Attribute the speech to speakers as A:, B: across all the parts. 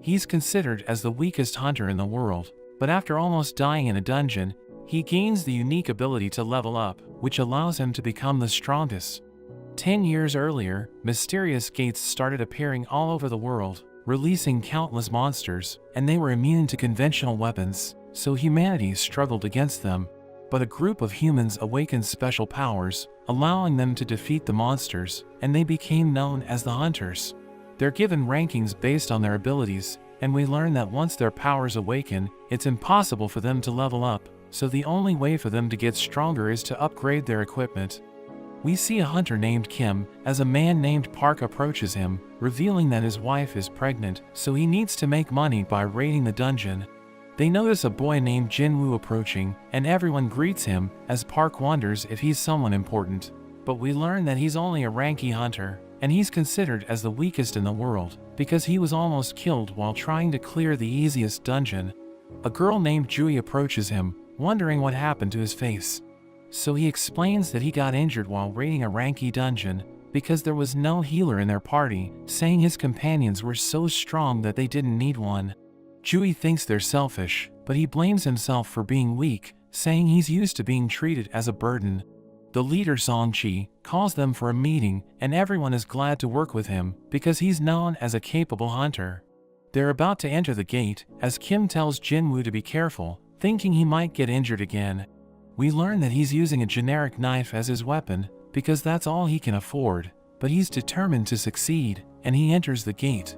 A: He's considered as the weakest hunter in the world, but after almost dying in a dungeon, he gains the unique ability to level up, which allows him to become the strongest. 10 years earlier, mysterious gates started appearing all over the world, releasing countless monsters, and they were immune to conventional weapons, so humanity struggled against them. But a group of humans awakened special powers, allowing them to defeat the monsters, and they became known as the Hunters. They're given rankings based on their abilities, and we learn that once their powers awaken, it's impossible for them to level up, so the only way for them to get stronger is to upgrade their equipment. We see a hunter named Kim as a man named Park approaches him, revealing that his wife is pregnant, so he needs to make money by raiding the dungeon. They notice a boy named Jinwoo approaching, and everyone greets him, as Park wonders if he's someone important. But we learn that he's only a ranky hunter, and he's considered as the weakest in the world, because he was almost killed while trying to clear the easiest dungeon. A girl named Jui approaches him, wondering what happened to his face. So he explains that he got injured while raiding a ranky dungeon, because there was no healer in their party, saying his companions were so strong that they didn't need one. Jui thinks they're selfish, but he blames himself for being weak, saying he's used to being treated as a burden. The leader Song-chi calls them for a meeting, and everyone is glad to work with him, because he's known as a capable hunter. They're about to enter the gate, as Kim tells Jinwoo to be careful, thinking he might get injured again. We learn that he's using a generic knife as his weapon, because that's all he can afford, but he's determined to succeed, and he enters the gate.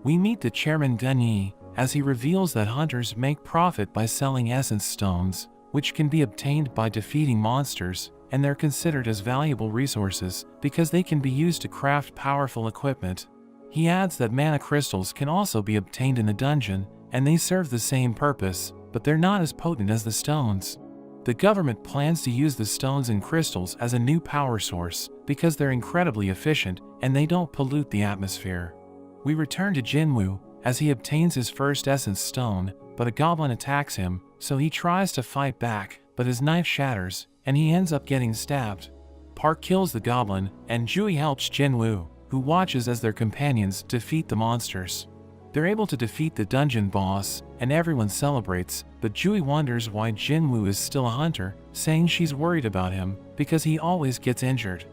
A: We meet the chairman Gun-yi, as he reveals that hunters make profit by selling essence stones, which can be obtained by defeating monsters, and they're considered as valuable resources because they can be used to craft powerful equipment. He adds that mana crystals can also be obtained in the dungeon, and they serve the same purpose, but they're not as potent as the stones. The government plans to use the stones and crystals as a new power source because they're incredibly efficient and they don't pollute the atmosphere. We return to Jinwoo as he obtains his first essence stone, but a goblin attacks him, so he tries to fight back, but his knife shatters, and he ends up getting stabbed. Park kills the goblin, and Jui helps Jinwoo, who watches as their companions defeat the monsters. They're able to defeat the dungeon boss, and everyone celebrates, but Jui wonders why Jinwoo is still a hunter, saying she's worried about him, because he always gets injured.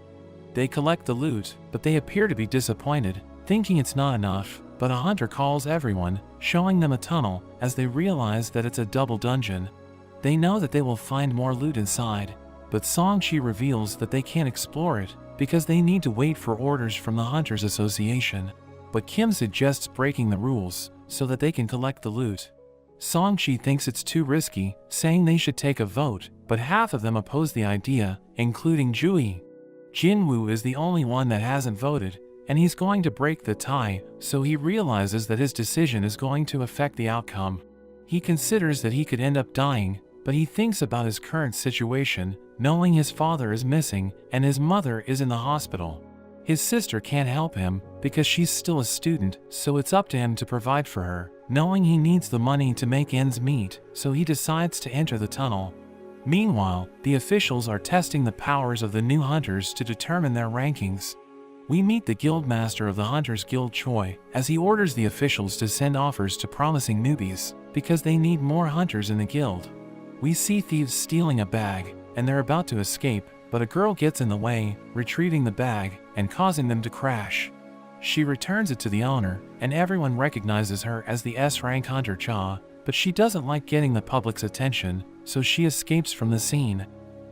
A: They collect the loot, but they appear to be disappointed, thinking it's not enough, but a hunter calls everyone, showing them a tunnel, as they realize that it's a double dungeon. They know that they will find more loot inside, but Song-chi reveals that they can't explore it, because they need to wait for orders from the Hunters Association. But Kim suggests breaking the rules, so that they can collect the loot. Song-chi thinks it's too risky, saying they should take a vote, but half of them oppose the idea, including Jui. Jinwoo is the only one that hasn't voted, and he's going to break the tie, so he realizes that his decision is going to affect the outcome. He considers that he could end up dying, but he thinks about his current situation, knowing his father is missing and his mother is in the hospital. His sister can't help him because she's still a student, so it's up to him to provide for her, knowing he needs the money to make ends meet, so he decides to enter the tunnel. Meanwhile, the officials are testing the powers of the new hunters to determine their rankings. We meet the guildmaster of the Hunters Guild Choi, as he orders the officials to send offers to promising newbies, because they need more hunters in the guild. We see thieves stealing a bag, and they're about to escape, but a girl gets in the way, retrieving the bag, and causing them to crash. She returns it to the owner, and everyone recognizes her as the S-rank hunter Cha, but she doesn't like getting the public's attention, so she escapes from the scene.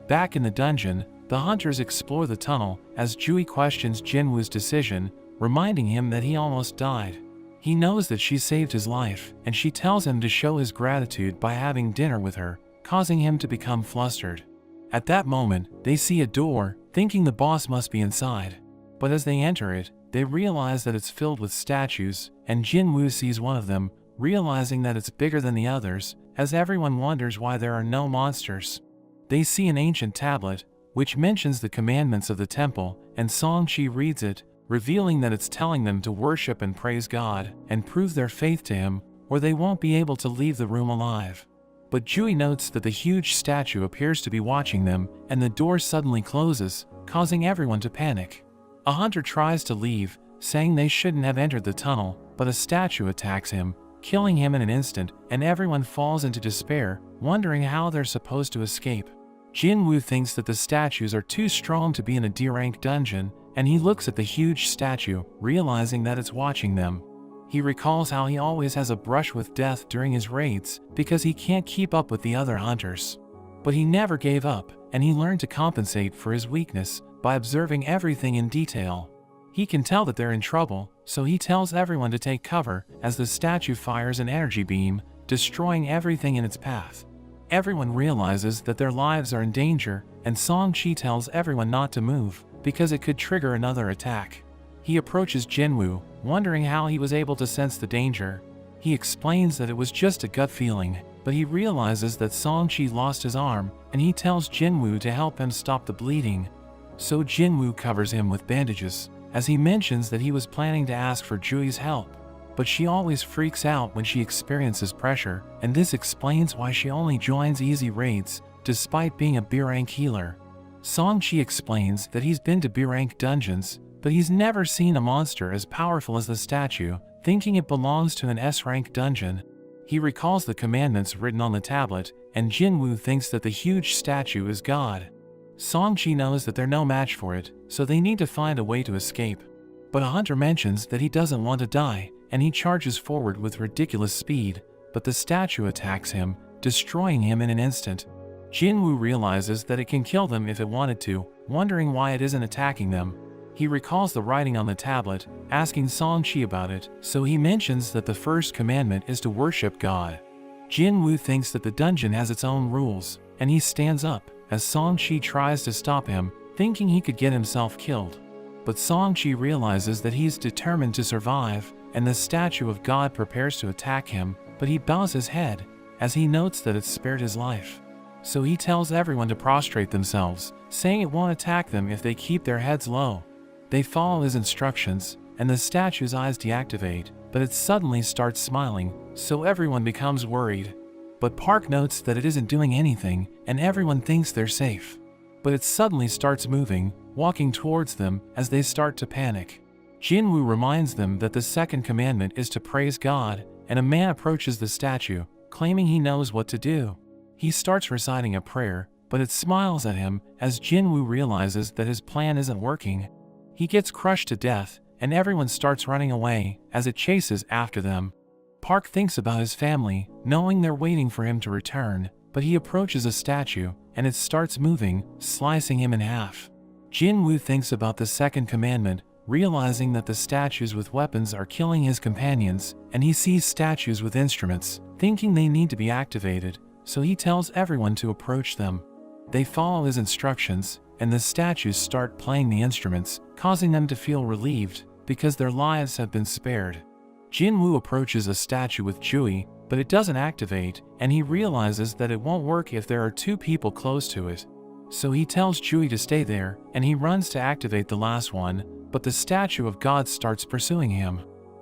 A: Back in the dungeon, the hunters explore the tunnel, as Jui questions Jinwoo's decision, reminding him that he almost died. He knows that she saved his life, and she tells him to show his gratitude by having dinner with her, causing him to become flustered. At that moment, they see a door, thinking the boss must be inside. But as they enter it, they realize that it's filled with statues, and Jinwoo sees one of them, realizing that it's bigger than the others, as everyone wonders why there are no monsters. They see an ancient tablet, which mentions the commandments of the temple, and Song-chi reads it, revealing that it's telling them to worship and praise God, and prove their faith to him, or they won't be able to leave the room alive. But Jui notes that the huge statue appears to be watching them, and the door suddenly closes, causing everyone to panic. A hunter tries to leave, saying they shouldn't have entered the tunnel, but a statue attacks him, killing him in an instant, and everyone falls into despair, wondering how they're supposed to escape. Jinwoo thinks that the statues are too strong to be in a D-rank dungeon, and he looks at the huge statue, realizing that it's watching them. He recalls how he always has a brush with death during his raids because he can't keep up with the other hunters. But he never gave up, and he learned to compensate for his weakness by observing everything in detail. He can tell that they're in trouble, so he tells everyone to take cover as the statue fires an energy beam, destroying everything in its path. Everyone realizes that their lives are in danger, and Song-chi tells everyone not to move because it could trigger another attack. He approaches Jinwoo, wondering how he was able to sense the danger. He explains that it was just a gut feeling, but he realizes that Song-chi lost his arm, and he tells Jinwoo to help him stop the bleeding. So Jinwoo covers him with bandages, as he mentions that he was planning to ask for Jui's help. But she always freaks out when she experiences pressure, and this explains why she only joins easy raids, despite being a B-rank healer. Song-chi explains that he's been to B-rank dungeons, but he's never seen a monster as powerful as the statue, thinking it belongs to an S-rank dungeon. He recalls the commandments written on the tablet, and Jinwoo thinks that the huge statue is God. Song-chi knows that they're no match for it, so they need to find a way to escape. But a hunter mentions that he doesn't want to die, and he charges forward with ridiculous speed, but the statue attacks him, destroying him in an instant. Jinwoo realizes that it can kill them if it wanted to, wondering why it isn't attacking them. He recalls the writing on the tablet, asking Song-chi about it, so he mentions that the first commandment is to worship God. Jinwoo thinks that the dungeon has its own rules, and he stands up, as Song-chi tries to stop him, thinking he could get himself killed. But Song-chi realizes that he's determined to survive, and the statue of God prepares to attack him, but he bows his head, as he notes that it's spared his life. So he tells everyone to prostrate themselves, saying it won't attack them if they keep their heads low. They follow his instructions, and the statue's eyes deactivate, but it suddenly starts smiling, so everyone becomes worried. But Park notes that it isn't doing anything, and everyone thinks they're safe. But it suddenly starts moving, walking towards them as they start to panic. Jinwoo reminds them that the second commandment is to praise God, and a man approaches the statue, claiming he knows what to do. He starts reciting a prayer, but it smiles at him as Jinwoo realizes that his plan isn't working. He gets crushed to death, and everyone starts running away as it chases after them. Park thinks about his family, knowing they're waiting for him to return, but he approaches a statue, and it starts moving, slicing him in half. Jinwoo thinks about the second commandment, realizing that the statues with weapons are killing his companions, and he sees statues with instruments, thinking they need to be activated, so he tells everyone to approach them. They follow his instructions, and the statues start playing the instruments, causing them to feel relieved, because their lives have been spared. Jinwoo approaches a statue with Jui, but it doesn't activate, and he realizes that it won't work if there are two people close to it. So he tells Jui to stay there, and he runs to activate the last one, but the statue of God starts pursuing him.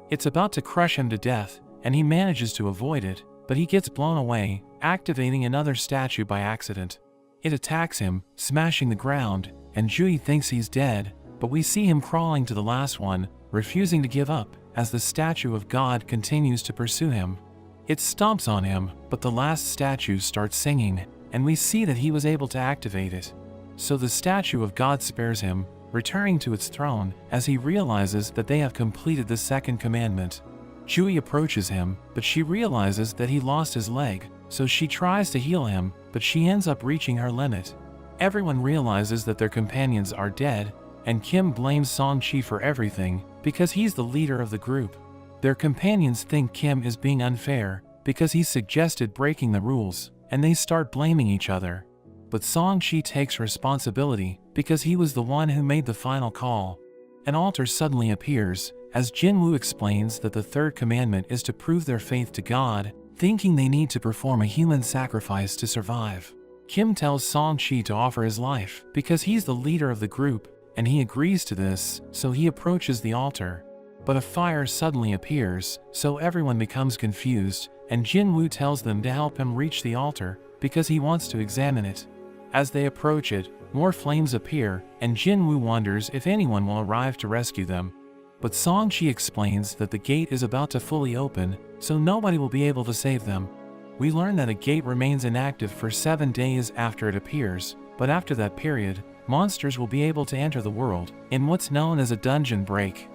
A: It's about to crush him to death, and he manages to avoid it, but he gets blown away, activating another statue by accident. It attacks him, smashing the ground, and Jui thinks he's dead, but we see him crawling to the last one, refusing to give up, as the statue of God continues to pursue him. It stomps on him, but the last statue starts singing, and we see that he was able to activate it. So the statue of God spares him, returning to its throne, as he realizes that they have completed the second commandment. Jui approaches him, but she realizes that he lost his leg, so she tries to heal him, but she ends up reaching her limit. Everyone realizes that their companions are dead, and Kim blames Song-chi for everything, because he's the leader of the group. Their companions think Kim is being unfair, because he suggested breaking the rules, and they start blaming each other. But Song-chi takes responsibility, because he was the one who made the final call. An altar suddenly appears, as Jinwoo explains that the third commandment is to prove their faith to God, thinking they need to perform a human sacrifice to survive. Kim tells Song-chi to offer his life, because he's the leader of the group, and he agrees to this, so he approaches the altar. But a fire suddenly appears, so everyone becomes confused, and Jinwoo tells them to help him reach the altar, because he wants to examine it. As they approach it, more flames appear, and Jinwoo wonders if anyone will arrive to rescue them. But Song-chi explains that the gate is about to fully open, so nobody will be able to save them. We learn that a gate remains inactive for 7 days after it appears, but after that period, monsters will be able to enter the world in what's known as a dungeon break.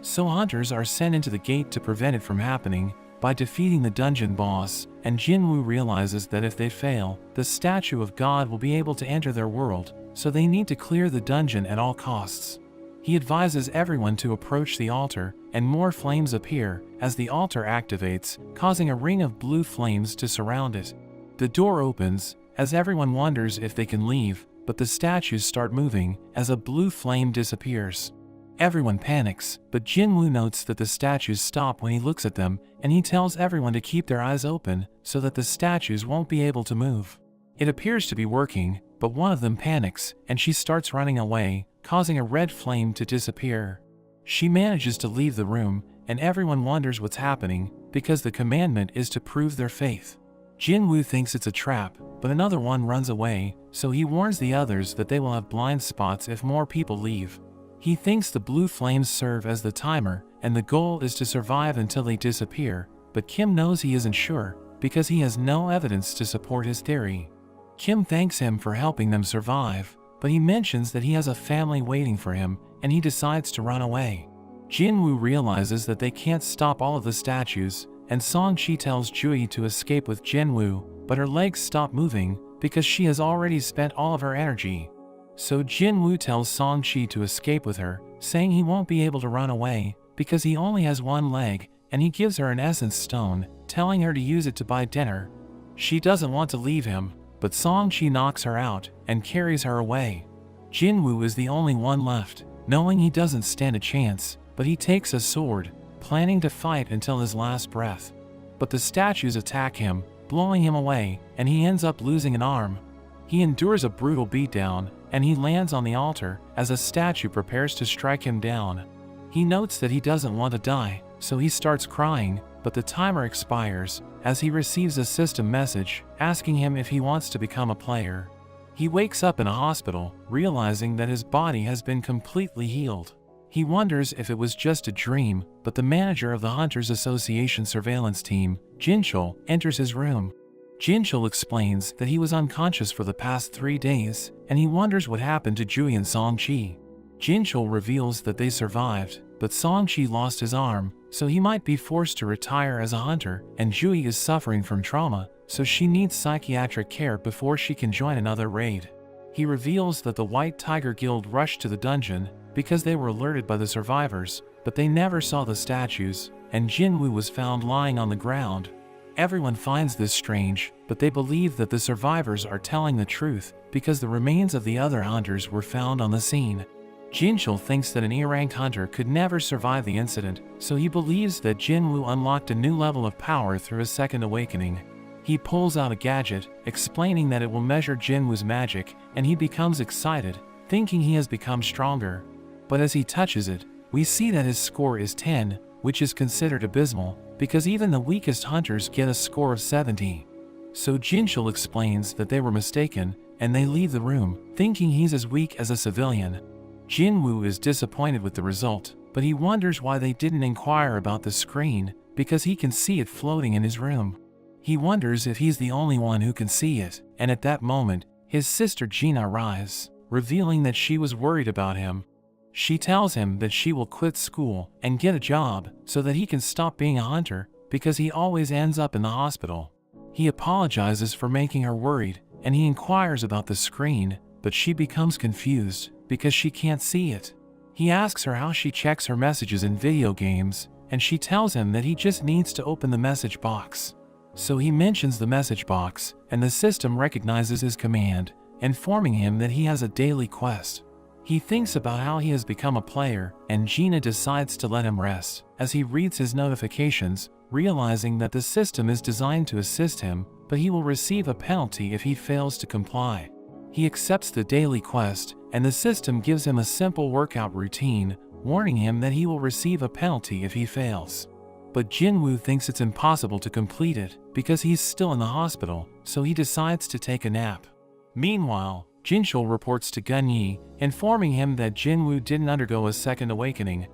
A: So hunters are sent into the gate to prevent it from happening by defeating the dungeon boss, and Jinwoo realizes that if they fail, the statue of God will be able to enter their world, so they need to clear the dungeon at all costs. He advises everyone to approach the altar, and more flames appear as the altar activates, causing a ring of blue flames to surround it. The door opens, as everyone wonders if they can leave, but the statues start moving as a blue flame disappears. Everyone panics, but Jinwoo notes that the statues stop when he looks at them, and he tells everyone to keep their eyes open so that the statues won't be able to move. It appears to be working, but one of them panics, and she starts running away, causing a red flame to disappear. She manages to leave the room, and everyone wonders what's happening, because the commandment is to prove their faith. Jinwoo thinks it's a trap, but another one runs away, so he warns the others that they will have blind spots if more people leave. He thinks the blue flames serve as the timer, and the goal is to survive until they disappear, but Kim knows he isn't sure, because he has no evidence to support his theory. Kim thanks him for helping them survive, but he mentions that he has a family waiting for him, and he decides to run away. Jinwoo realizes that they can't stop all of the statues, and Song-chi tells Jui to escape with Jinwoo, but her legs stop moving because she has already spent all of her energy. So Jinwoo tells Song-chi to escape with her, saying he won't be able to run away because he only has one leg, and he gives her an essence stone, telling her to use it to buy dinner. She doesn't want to leave him, but Song-chi knocks her out and carries her away. Jinwoo is the only one left, knowing he doesn't stand a chance, but he takes a sword, planning to fight until his last breath. But the statues attack him, blowing him away, and he ends up losing an arm. He endures a brutal beatdown, and he lands on the altar as a statue prepares to strike him down. He notes that he doesn't want to die, so he starts crying, but the timer expires as he receives a system message asking him if he wants to become a player. He wakes up in a hospital, realizing that his body has been completely healed. He wonders if it was just a dream, but the manager of the Hunters Association surveillance team, Jinchul, enters his room. Jinchul explains that he was unconscious for the past 3 days, and he wonders what happened to Jui and Song-chi. Jinchul reveals that they survived, but Song-chi lost his arm, so he might be forced to retire as a hunter, and Jui is suffering from trauma, so she needs psychiatric care before she can join another raid. He reveals that the White Tiger Guild rushed to the dungeon because they were alerted by the survivors, but they never saw the statues, and Jinwoo was found lying on the ground. Everyone finds this strange, but they believe that the survivors are telling the truth because the remains of the other hunters were found on the scene. Jinchul thinks that an E-rank hunter could never survive the incident, so he believes that Jinwoo unlocked a new level of power through his second awakening. He pulls out a gadget, explaining that it will measure Jinwoo's magic, and he becomes excited, thinking he has become stronger. But as he touches it, we see that his score is 10, which is considered abysmal, because even the weakest hunters get a score of 70. So Jinchul explains that they were mistaken, and they leave the room, thinking he's as weak as a civilian. Jinwoo is disappointed with the result, but he wonders why they didn't inquire about the screen, because he can see it floating in his room. He wonders if he's the only one who can see it, and at that moment, his sister Gina arrives, revealing that she was worried about him. She tells him that she will quit school and get a job so that he can stop being a hunter because he always ends up in the hospital. He apologizes for making her worried, and he inquires about the screen, but she becomes confused because she can't see it. He asks her how she checks her messages in video games, and she tells him that he just needs to open the message box. So he mentions the message box, and the system recognizes his command, informing him that he has a daily quest. He thinks about how he has become a player, and Gina decides to let him rest, as he reads his notifications, realizing that the system is designed to assist him, but he will receive a penalty if he fails to comply. He accepts the daily quest, and the system gives him a simple workout routine, warning him that he will receive a penalty if he fails. But Jinwoo thinks it's impossible to complete it, because he's still in the hospital, so he decides to take a nap. Meanwhile, Jinchul reports to Gunyi, informing him that Jinwoo didn't undergo a second awakening.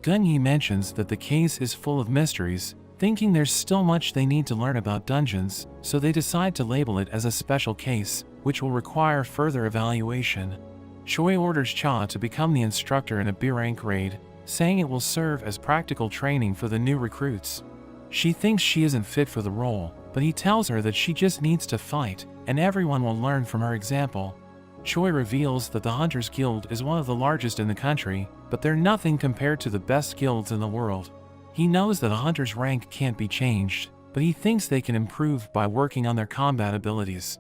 A: Gunyi mentions that the case is full of mysteries, thinking there's still much they need to learn about dungeons, so they decide to label it as a special case, which will require further evaluation. Choi orders Cha to become the instructor in a B-rank raid, saying it will serve as practical training for the new recruits. She thinks she isn't fit for the role, but he tells her that she just needs to fight, and everyone will learn from her example. Choi reveals that the Hunters Guild is one of the largest in the country, but they're nothing compared to the best guilds in the world. He knows that a hunter's rank can't be changed, but he thinks they can improve by working on their combat abilities.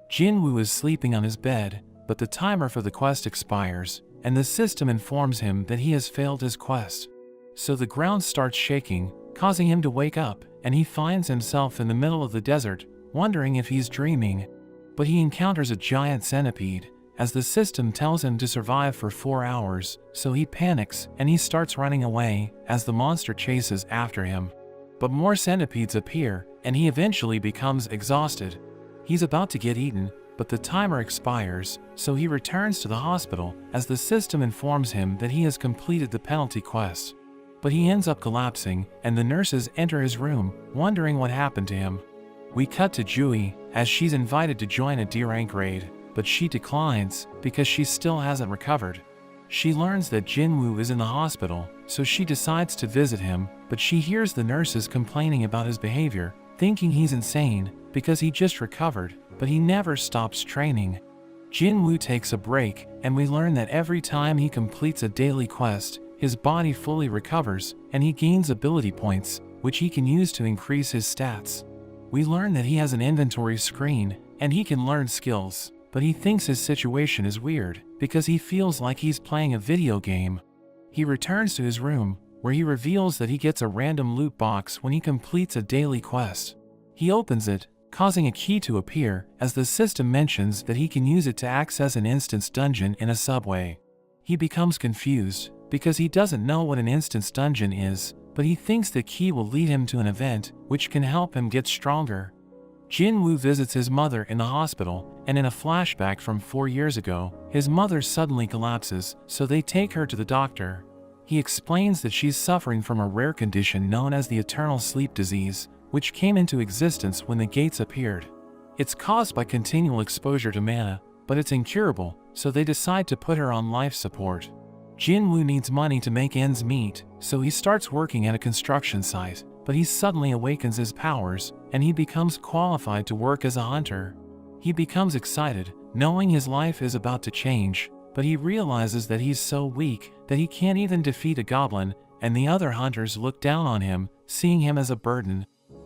A: Jinwoo is sleeping on his bed, but the timer for the quest expires, and the system informs him that he has failed his quest. So the ground starts shaking, causing him to wake up, and he finds himself in the middle of the desert, wondering if he's dreaming. But he encounters a giant centipede, as the system tells him to survive for 4 hours, so he panics and he starts running away as the monster chases after him. But more centipedes appear, and he eventually becomes exhausted. He's about to get eaten, but the timer expires, so he returns to the hospital as the system informs him that he has completed the penalty quest. But he ends up collapsing, and the nurses enter his room, wondering what happened to him. We cut to Jui, as she's invited to join a D-rank raid, but she declines because she still hasn't recovered. She learns that Jinwoo is in the hospital, so she decides to visit him, but she hears the nurses complaining about his behavior, thinking he's insane because he just recovered, but he never stops training. Jinwoo takes a break, and we learn that every time he completes a daily quest, his body fully recovers, and he gains ability points, which he can use to increase his stats. We learn that he has an inventory screen, and he can learn skills, but he thinks his situation is weird, because he feels like he's playing a video game. He returns to his room, where he reveals that he gets a random loot box when he completes a daily quest. He opens it, causing a key to appear, as the system mentions that he can use it to access an instance dungeon in a subway. He becomes confused, because he doesn't know what an instance dungeon is, but he thinks the key will lead him to an event, which can help him get stronger. Jinwoo visits his mother in the hospital, and in a flashback from 4 years ago, his mother suddenly collapses, so they take her to the doctor. He explains that she's suffering from a rare condition known as the eternal sleep disease, which came into existence when the gates appeared. It's caused by continual exposure to mana, but it's incurable, so they decide to put her on life support. Jinwoo needs money to make ends meet, so he starts working at a construction site, but he suddenly awakens his powers, and he becomes qualified to work as a hunter. He becomes excited, knowing his life is about to change, but he realizes that he's so weak that he can't even defeat a goblin, and the other hunters look down on him, seeing him as a burden.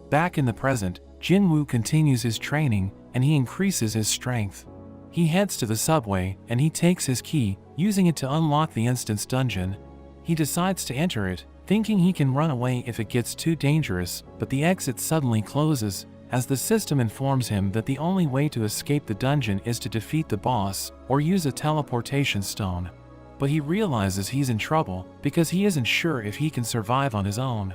A: Back in the present, Jinwoo continues his training, and he increases his strength. He heads to the subway, and he takes his key, using it to unlock the instance dungeon. He decides to enter it, thinking he can run away if it gets too dangerous, but the exit suddenly closes, as the system informs him that the only way to escape the dungeon is to defeat the boss, or use a teleportation stone. But he realizes he's in trouble, because he isn't sure if he can survive on his own.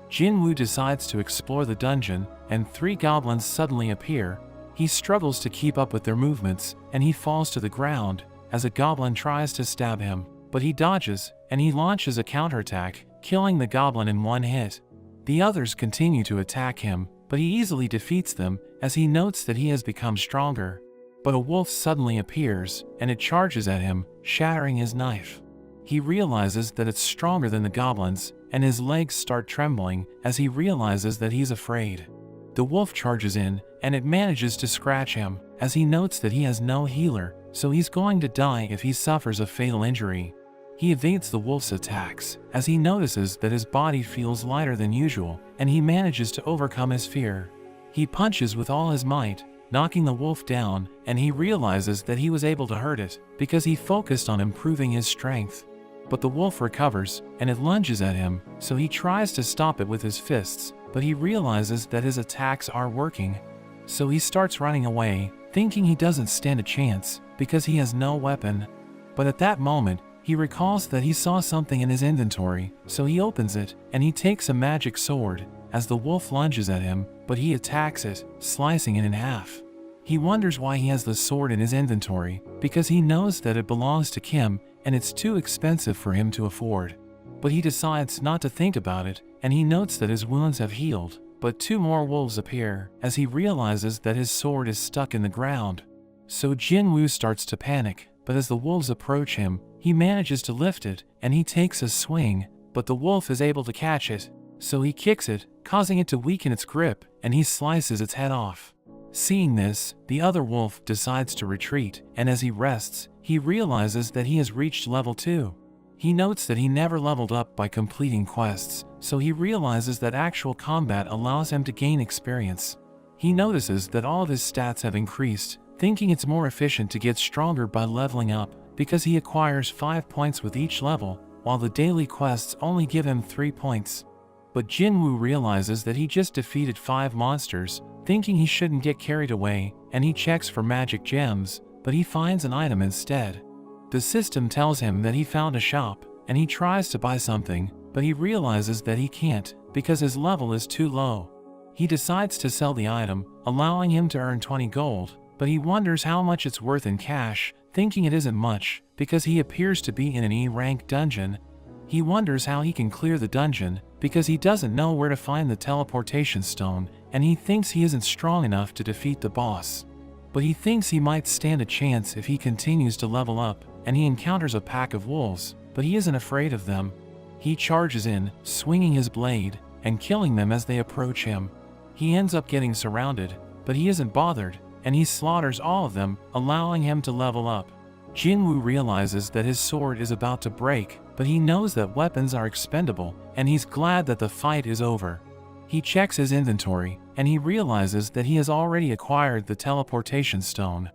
A: Jinwoo decides to explore the dungeon, and 3 goblins suddenly appear. He struggles to keep up with their movements, and he falls to the ground, as a goblin tries to stab him, but he dodges, and he launches a counterattack, killing the goblin in 1 hit. The others continue to attack him, but he easily defeats them, as he notes that he has become stronger. But a wolf suddenly appears, and it charges at him, shattering his knife. He realizes that it's stronger than the goblins, and his legs start trembling as he realizes that he's afraid. The wolf charges in, and it manages to scratch him, as he notes that he has no healer, so he's going to die if he suffers a fatal injury. He evades the wolf's attacks, as he notices that his body feels lighter than usual, and he manages to overcome his fear. He punches with all his might, knocking the wolf down, and he realizes that he was able to hurt it, because he focused on improving his strength. But the wolf recovers, and it lunges at him, so he tries to stop it with his fists, but he realizes that his attacks are working. So he starts running away, thinking he doesn't stand a chance, because he has no weapon. But at that moment, he recalls that he saw something in his inventory, so he opens it, and he takes a magic sword, as the wolf lunges at him, but he attacks it, slicing it in half. He wonders why he has the sword in his inventory, because he knows that it belongs to Kim, and it's too expensive for him to afford. But he decides not to think about it, and he notes that his wounds have healed. But 2 more wolves appear, as he realizes that his sword is stuck in the ground. So Jinwoo starts to panic, but as the wolves approach him, he manages to lift it, and he takes a swing, but the wolf is able to catch it. So he kicks it, causing it to weaken its grip, and he slices its head off. Seeing this, the other wolf decides to retreat, and as he rests, he realizes that he has reached level 2. He notes that he never leveled up by completing quests, so he realizes that actual combat allows him to gain experience. He notices that all of his stats have increased, thinking it's more efficient to get stronger by leveling up, because he acquires 5 points with each level, while the daily quests only give him 3 points. But Jinwoo realizes that he just defeated 5 monsters, thinking he shouldn't get carried away, and he checks for magic gems, but he finds an item instead. The system tells him that he found a shop, and he tries to buy something, but he realizes that he can't, because his level is too low. He decides to sell the item, allowing him to earn 20 gold, but he wonders how much it's worth in cash, thinking it isn't much, because he appears to be in an E-rank dungeon. He wonders how he can clear the dungeon, because he doesn't know where to find the teleportation stone, and he thinks he isn't strong enough to defeat the boss. But he thinks he might stand a chance if he continues to level up, and he encounters a pack of wolves, but he isn't afraid of them. He charges in, swinging his blade, and killing them as they approach him. He ends up getting surrounded, but he isn't bothered, and he slaughters all of them, allowing him to level up. Jinwoo realizes that his sword is about to break, but he knows that weapons are expendable, and he's glad that the fight is over. He checks his inventory, and he realizes that he has already acquired the teleportation stone.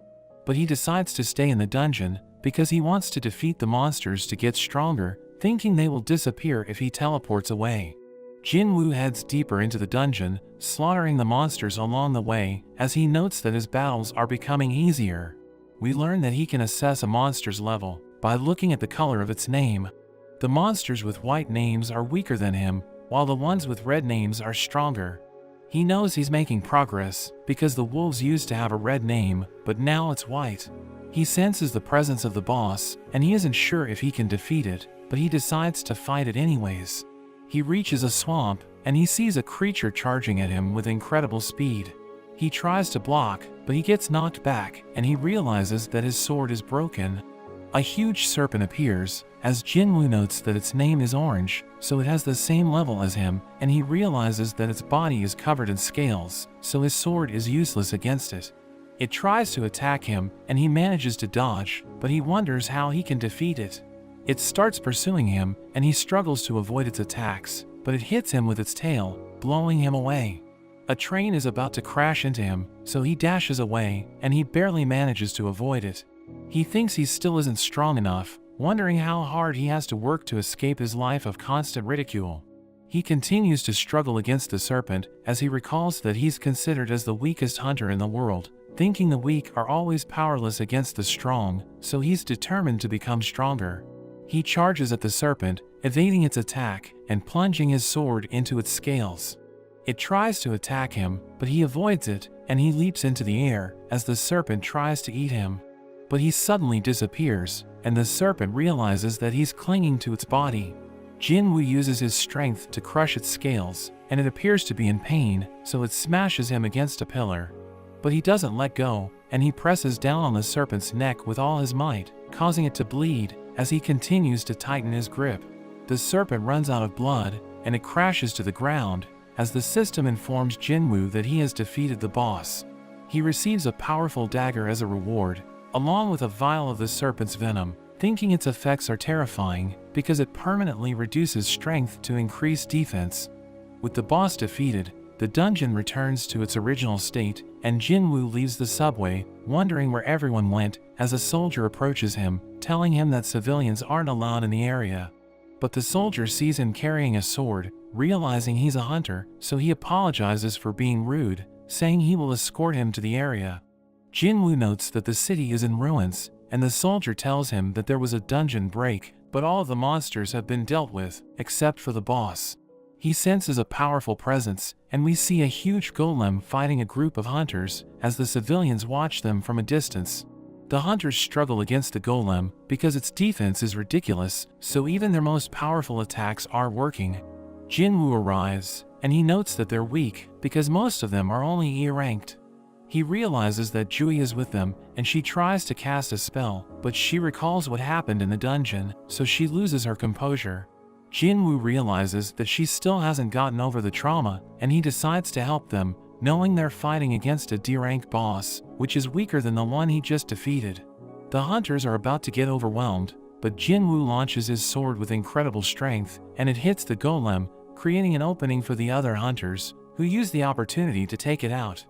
A: But he decides to stay in the dungeon, because he wants to defeat the monsters to get stronger, thinking they will disappear if he teleports away. Jinwoo heads deeper into the dungeon, slaughtering the monsters along the way, as he notes that his battles are becoming easier. We learn that he can assess a monster's level by looking at the color of its name. The monsters with white names are weaker than him, while the ones with red names are stronger. He knows he's making progress, because the wolves used to have a red name, but now it's white. He senses the presence of the boss, and he isn't sure if he can defeat it, but he decides to fight it anyways. He reaches a swamp, and he sees a creature charging at him with incredible speed. He tries to block, but he gets knocked back, and he realizes that his sword is broken. A huge serpent appears, as Jinwoo notes that its name is orange, so it has the same level as him, and he realizes that its body is covered in scales, so his sword is useless against it. It tries to attack him, and he manages to dodge, but he wonders how he can defeat it. It starts pursuing him, and he struggles to avoid its attacks, but it hits him with its tail, blowing him away. A train is about to crash into him, so he dashes away, and he barely manages to avoid it. He thinks he still isn't strong enough, wondering how hard he has to work to escape his life of constant ridicule. He continues to struggle against the serpent, as he recalls that he's considered as the weakest hunter in the world, thinking the weak are always powerless against the strong, so he's determined to become stronger. He charges at the serpent, evading its attack, and plunging his sword into its scales. It tries to attack him, but he avoids it, and he leaps into the air, as the serpent tries to eat him. But he suddenly disappears, and the serpent realizes that he's clinging to its body. Jinwoo uses his strength to crush its scales, and it appears to be in pain, so it smashes him against a pillar. But he doesn't let go, and he presses down on the serpent's neck with all his might, causing it to bleed, as he continues to tighten his grip. The serpent runs out of blood, and it crashes to the ground, as the system informs Jinwoo that he has defeated the boss. He receives a powerful dagger as a reward, along with a vial of the serpent's venom, thinking its effects are terrifying, because it permanently reduces strength to increase defense. With the boss defeated, the dungeon returns to its original state, and Jinwoo leaves the subway, wondering where everyone went, as a soldier approaches him, telling him that civilians aren't allowed in the area. But the soldier sees him carrying a sword, realizing he's a hunter, so he apologizes for being rude, saying he will escort him to the area. Jinwoo notes that the city is in ruins, and the soldier tells him that there was a dungeon break, but all of the monsters have been dealt with, except for the boss. He senses a powerful presence, and we see a huge golem fighting a group of hunters, as the civilians watch them from a distance. The hunters struggle against the golem because its defense is ridiculous, so even their most powerful attacks aren't working. Jinwoo arrives, and he notes that they're weak because most of them are only E-ranked. He realizes that Jui is with them, and she tries to cast a spell, but she recalls what happened in the dungeon, so she loses her composure. Jinwoo realizes that she still hasn't gotten over the trauma, and he decides to help them, knowing they're fighting against a D-rank boss, which is weaker than the one he just defeated. The hunters are about to get overwhelmed, but Jinwoo launches his sword with incredible strength, and it hits the golem, creating an opening for the other hunters, who use the opportunity to take it out.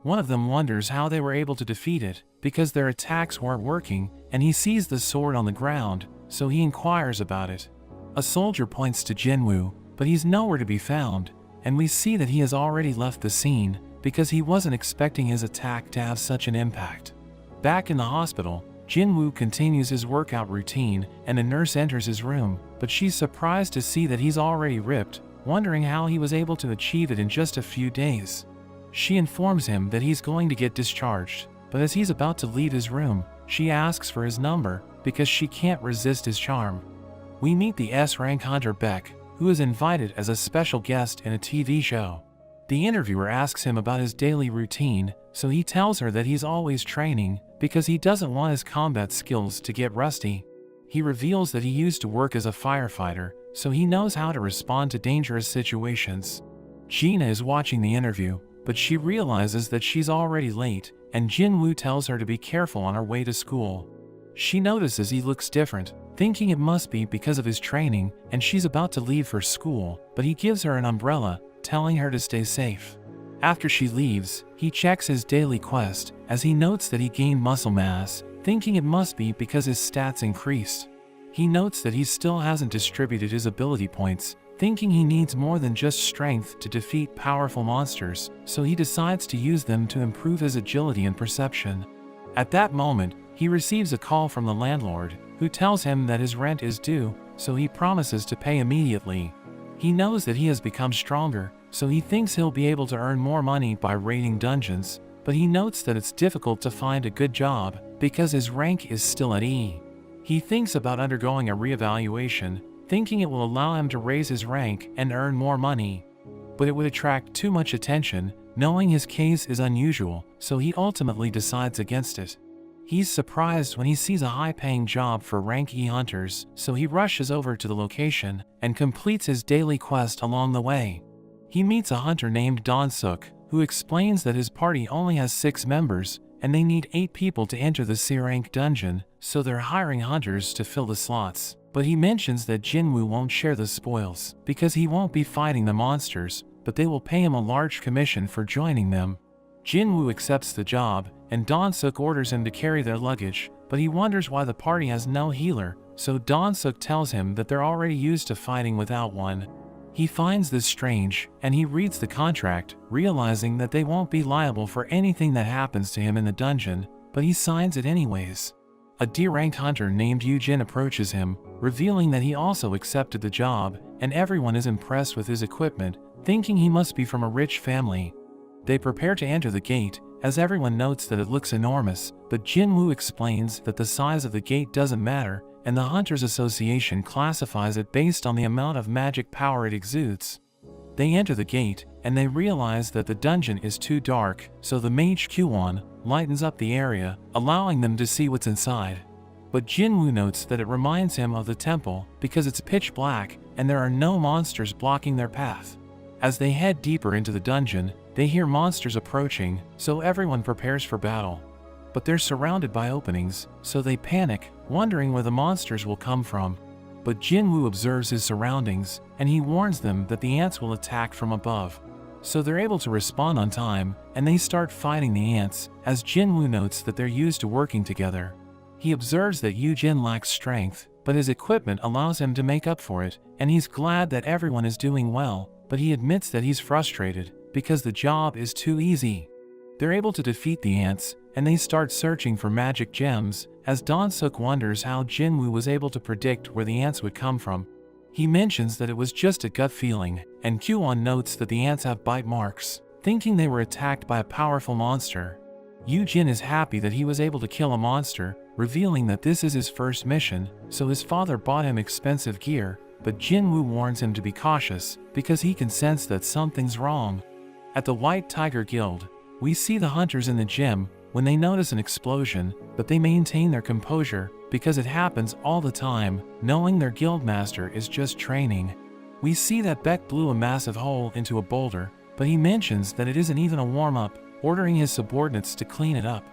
A: One of them wonders how they were able to defeat it, because their attacks weren't working, and he sees the sword on the ground, so he inquires about it. A soldier points to Jinwoo, but he's nowhere to be found, and we see that he has already left the scene, because he wasn't expecting his attack to have such an impact. Back in the hospital, Jinwoo continues his workout routine, and a nurse enters his room, but she's surprised to see that he's already ripped, wondering how he was able to achieve it in just a few days. She informs him that he's going to get discharged, but as he's about to leave his room, she asks for his number, because she can't resist his charm. We meet the S-rank hunter Beck, who is invited as a special guest in a TV show. The interviewer asks him about his daily routine, so he tells her that he's always training, because he doesn't want his combat skills to get rusty. He reveals that he used to work as a firefighter, so he knows how to respond to dangerous situations. Gina is watching the interview, but she realizes that she's already late, and Jinwoo tells her to be careful on her way to school. She notices he looks different, thinking it must be because of his training, and she's about to leave for school, but he gives her an umbrella, telling her to stay safe. After she leaves, he checks his daily quest, as he notes that he gained muscle mass, thinking it must be because his stats increased. He notes that he still hasn't distributed his ability points, thinking he needs more than just strength to defeat powerful monsters, so he decides to use them to improve his agility and perception. At that moment, he receives a call from the landlord, who tells him that his rent is due, so he promises to pay immediately. He knows that he has become stronger, so he thinks he'll be able to earn more money by raiding dungeons, but he notes that it's difficult to find a good job, because his rank is still at E. He thinks about undergoing a reevaluation, thinking it will allow him to raise his rank and earn more money. But it would attract too much attention, knowing his case is unusual, so he ultimately decides against it. He's surprised when he sees a high-paying job for rank E hunters, so he rushes over to the location and completes his daily quest along the way. He meets a hunter named Donsuk, who explains that his party only has 6 members, and they need 8 people to enter the C-rank dungeon, so they're hiring hunters to fill the slots. But he mentions that Jinwoo won't share the spoils, because he won't be fighting the monsters, but they will pay him a large commission for joining them. Jinwoo accepts the job, and Donsuk orders him to carry their luggage, but he wonders why the party has no healer, so Donsuk tells him that they're already used to fighting without one. He finds this strange, and he reads the contract, realizing that they won't be liable for anything that happens to him in the dungeon, but he signs it anyways. A D-ranked hunter named Yujin approaches him, revealing that he also accepted the job, and everyone is impressed with his equipment, thinking he must be from a rich family. They prepare to enter the gate, as everyone notes that it looks enormous, but Jinwoo explains that the size of the gate doesn't matter, and the Hunters Association classifies it based on the amount of magic power it exudes. They enter the gate, and they realize that the dungeon is too dark, so the mage Kyuwon lightens up the area, allowing them to see what's inside. But Jinwoo notes that it reminds him of the temple because it's pitch black, and there are no monsters blocking their path. As they head deeper into the dungeon, they hear monsters approaching, so everyone prepares for battle. But they're surrounded by openings, so they panic, wondering where the monsters will come from. But Jinwoo observes his surroundings, and he warns them that the ants will attack from above. So they're able to respond on time, and they start fighting the ants, as Jinwoo notes that they're used to working together. He observes that Yujin lacks strength, but his equipment allows him to make up for it, and he's glad that everyone is doing well, but he admits that he's frustrated, because the job is too easy. They're able to defeat the ants, and they start searching for magic gems, as Donsuk wonders how Jinwoo was able to predict where the ants would come from. He mentions that it was just a gut feeling, and Kyuwon notes that the ants have bite marks, thinking they were attacked by a powerful monster. Yu Jin is happy that he was able to kill a monster, revealing that this is his first mission, so his father bought him expensive gear, but Jinwoo warns him to be cautious, because he can sense that something's wrong. At the White Tiger Guild, we see the hunters in the gym when they notice an explosion, but they maintain their composure, because it happens all the time, knowing their guildmaster is just training. We see that Beck blew a massive hole into a boulder, but he mentions that it isn't even a warm-up, ordering his subordinates to clean it up.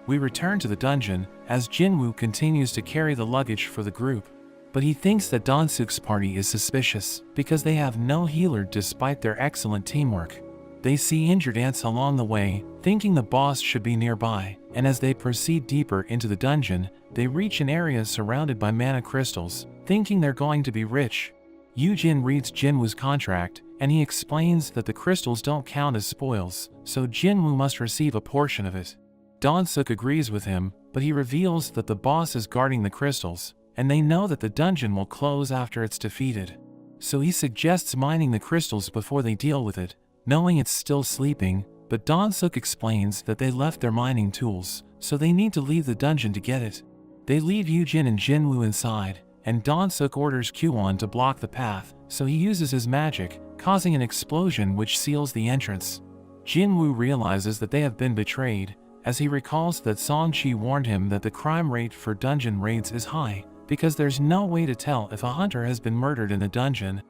A: We return to the dungeon, as Jinwoo continues to carry the luggage for the group. But he thinks that Donsuk's party is suspicious, because they have no healer despite their excellent teamwork. They see injured ants along the way, thinking the boss should be nearby, and as they proceed deeper into the dungeon, they reach an area surrounded by mana crystals, thinking they're going to be rich. Yu Jin reads Jinwoo's contract, and he explains that the crystals don't count as spoils, so Jinwoo must receive a portion of it. Donsuk agrees with him, but he reveals that the boss is guarding the crystals, and they know that the dungeon will close after it's defeated. So he suggests mining the crystals before they deal with it, knowing it's still sleeping, but Donsuk explains that they left their mining tools, so they need to leave the dungeon to get it. They leave Yu Jin and Jinwoo inside, and Donsuk orders Kwon to block the path, so he uses his magic, causing an explosion which seals the entrance. Jinwoo realizes that they have been betrayed, as he recalls that Song-chi warned him that the crime rate for dungeon raids is high, because there's no way to tell if a hunter has been murdered in a dungeon.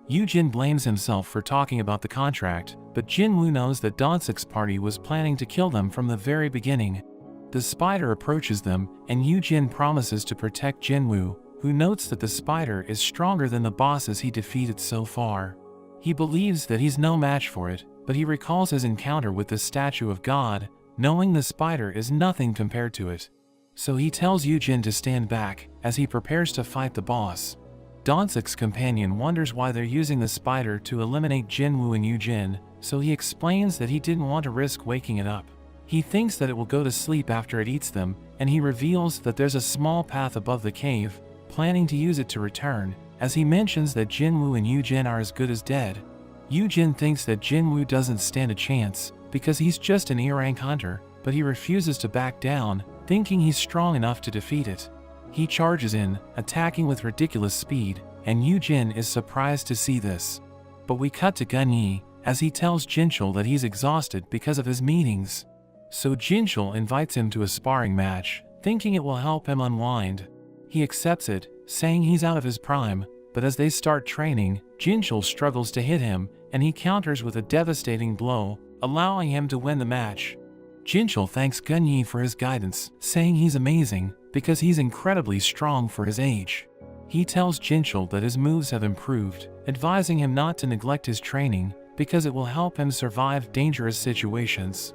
A: Yu Jin blames himself for talking about the contract, but Jinwoo knows that Donsuk's party was planning to kill them from the very beginning. The spider approaches them, and Yu Jin promises to protect Jinwoo, who notes that the spider is stronger than the bosses he defeated so far. He believes that he's no match for it, but he recalls his encounter with the statue of God, knowing the spider is nothing compared to it. So he tells Yu Jin to stand back, as he prepares to fight the boss. Donsuk's companion wonders why they're using the spider to eliminate Jinwoo and Yu Jin, so he explains that he didn't want to risk waking it up. He thinks that it will go to sleep after it eats them, and he reveals that there's a small path above the cave, planning to use it to return, as he mentions that Jinwoo and Yu Jin are as good as dead. Yu Jin thinks that Jinwoo doesn't stand a chance, because he's just an E-rank hunter, but he refuses to back down, thinking he's strong enough to defeat it. He charges in, attacking with ridiculous speed, and Yu Jin is surprised to see this. But we cut to Gun Yi, as he tells Jinchul that he's exhausted because of his meetings. So Jinchul invites him to a sparring match, thinking it will help him unwind. He accepts it, saying he's out of his prime, but as they start training, Jinchul struggles to hit him, and he counters with a devastating blow, allowing him to win the match. Jinchul thanks Gun Yi for his guidance, saying he's amazing, because he's incredibly strong for his age. He tells Jinchul that his moves have improved, advising him not to neglect his training, because it will help him survive dangerous situations.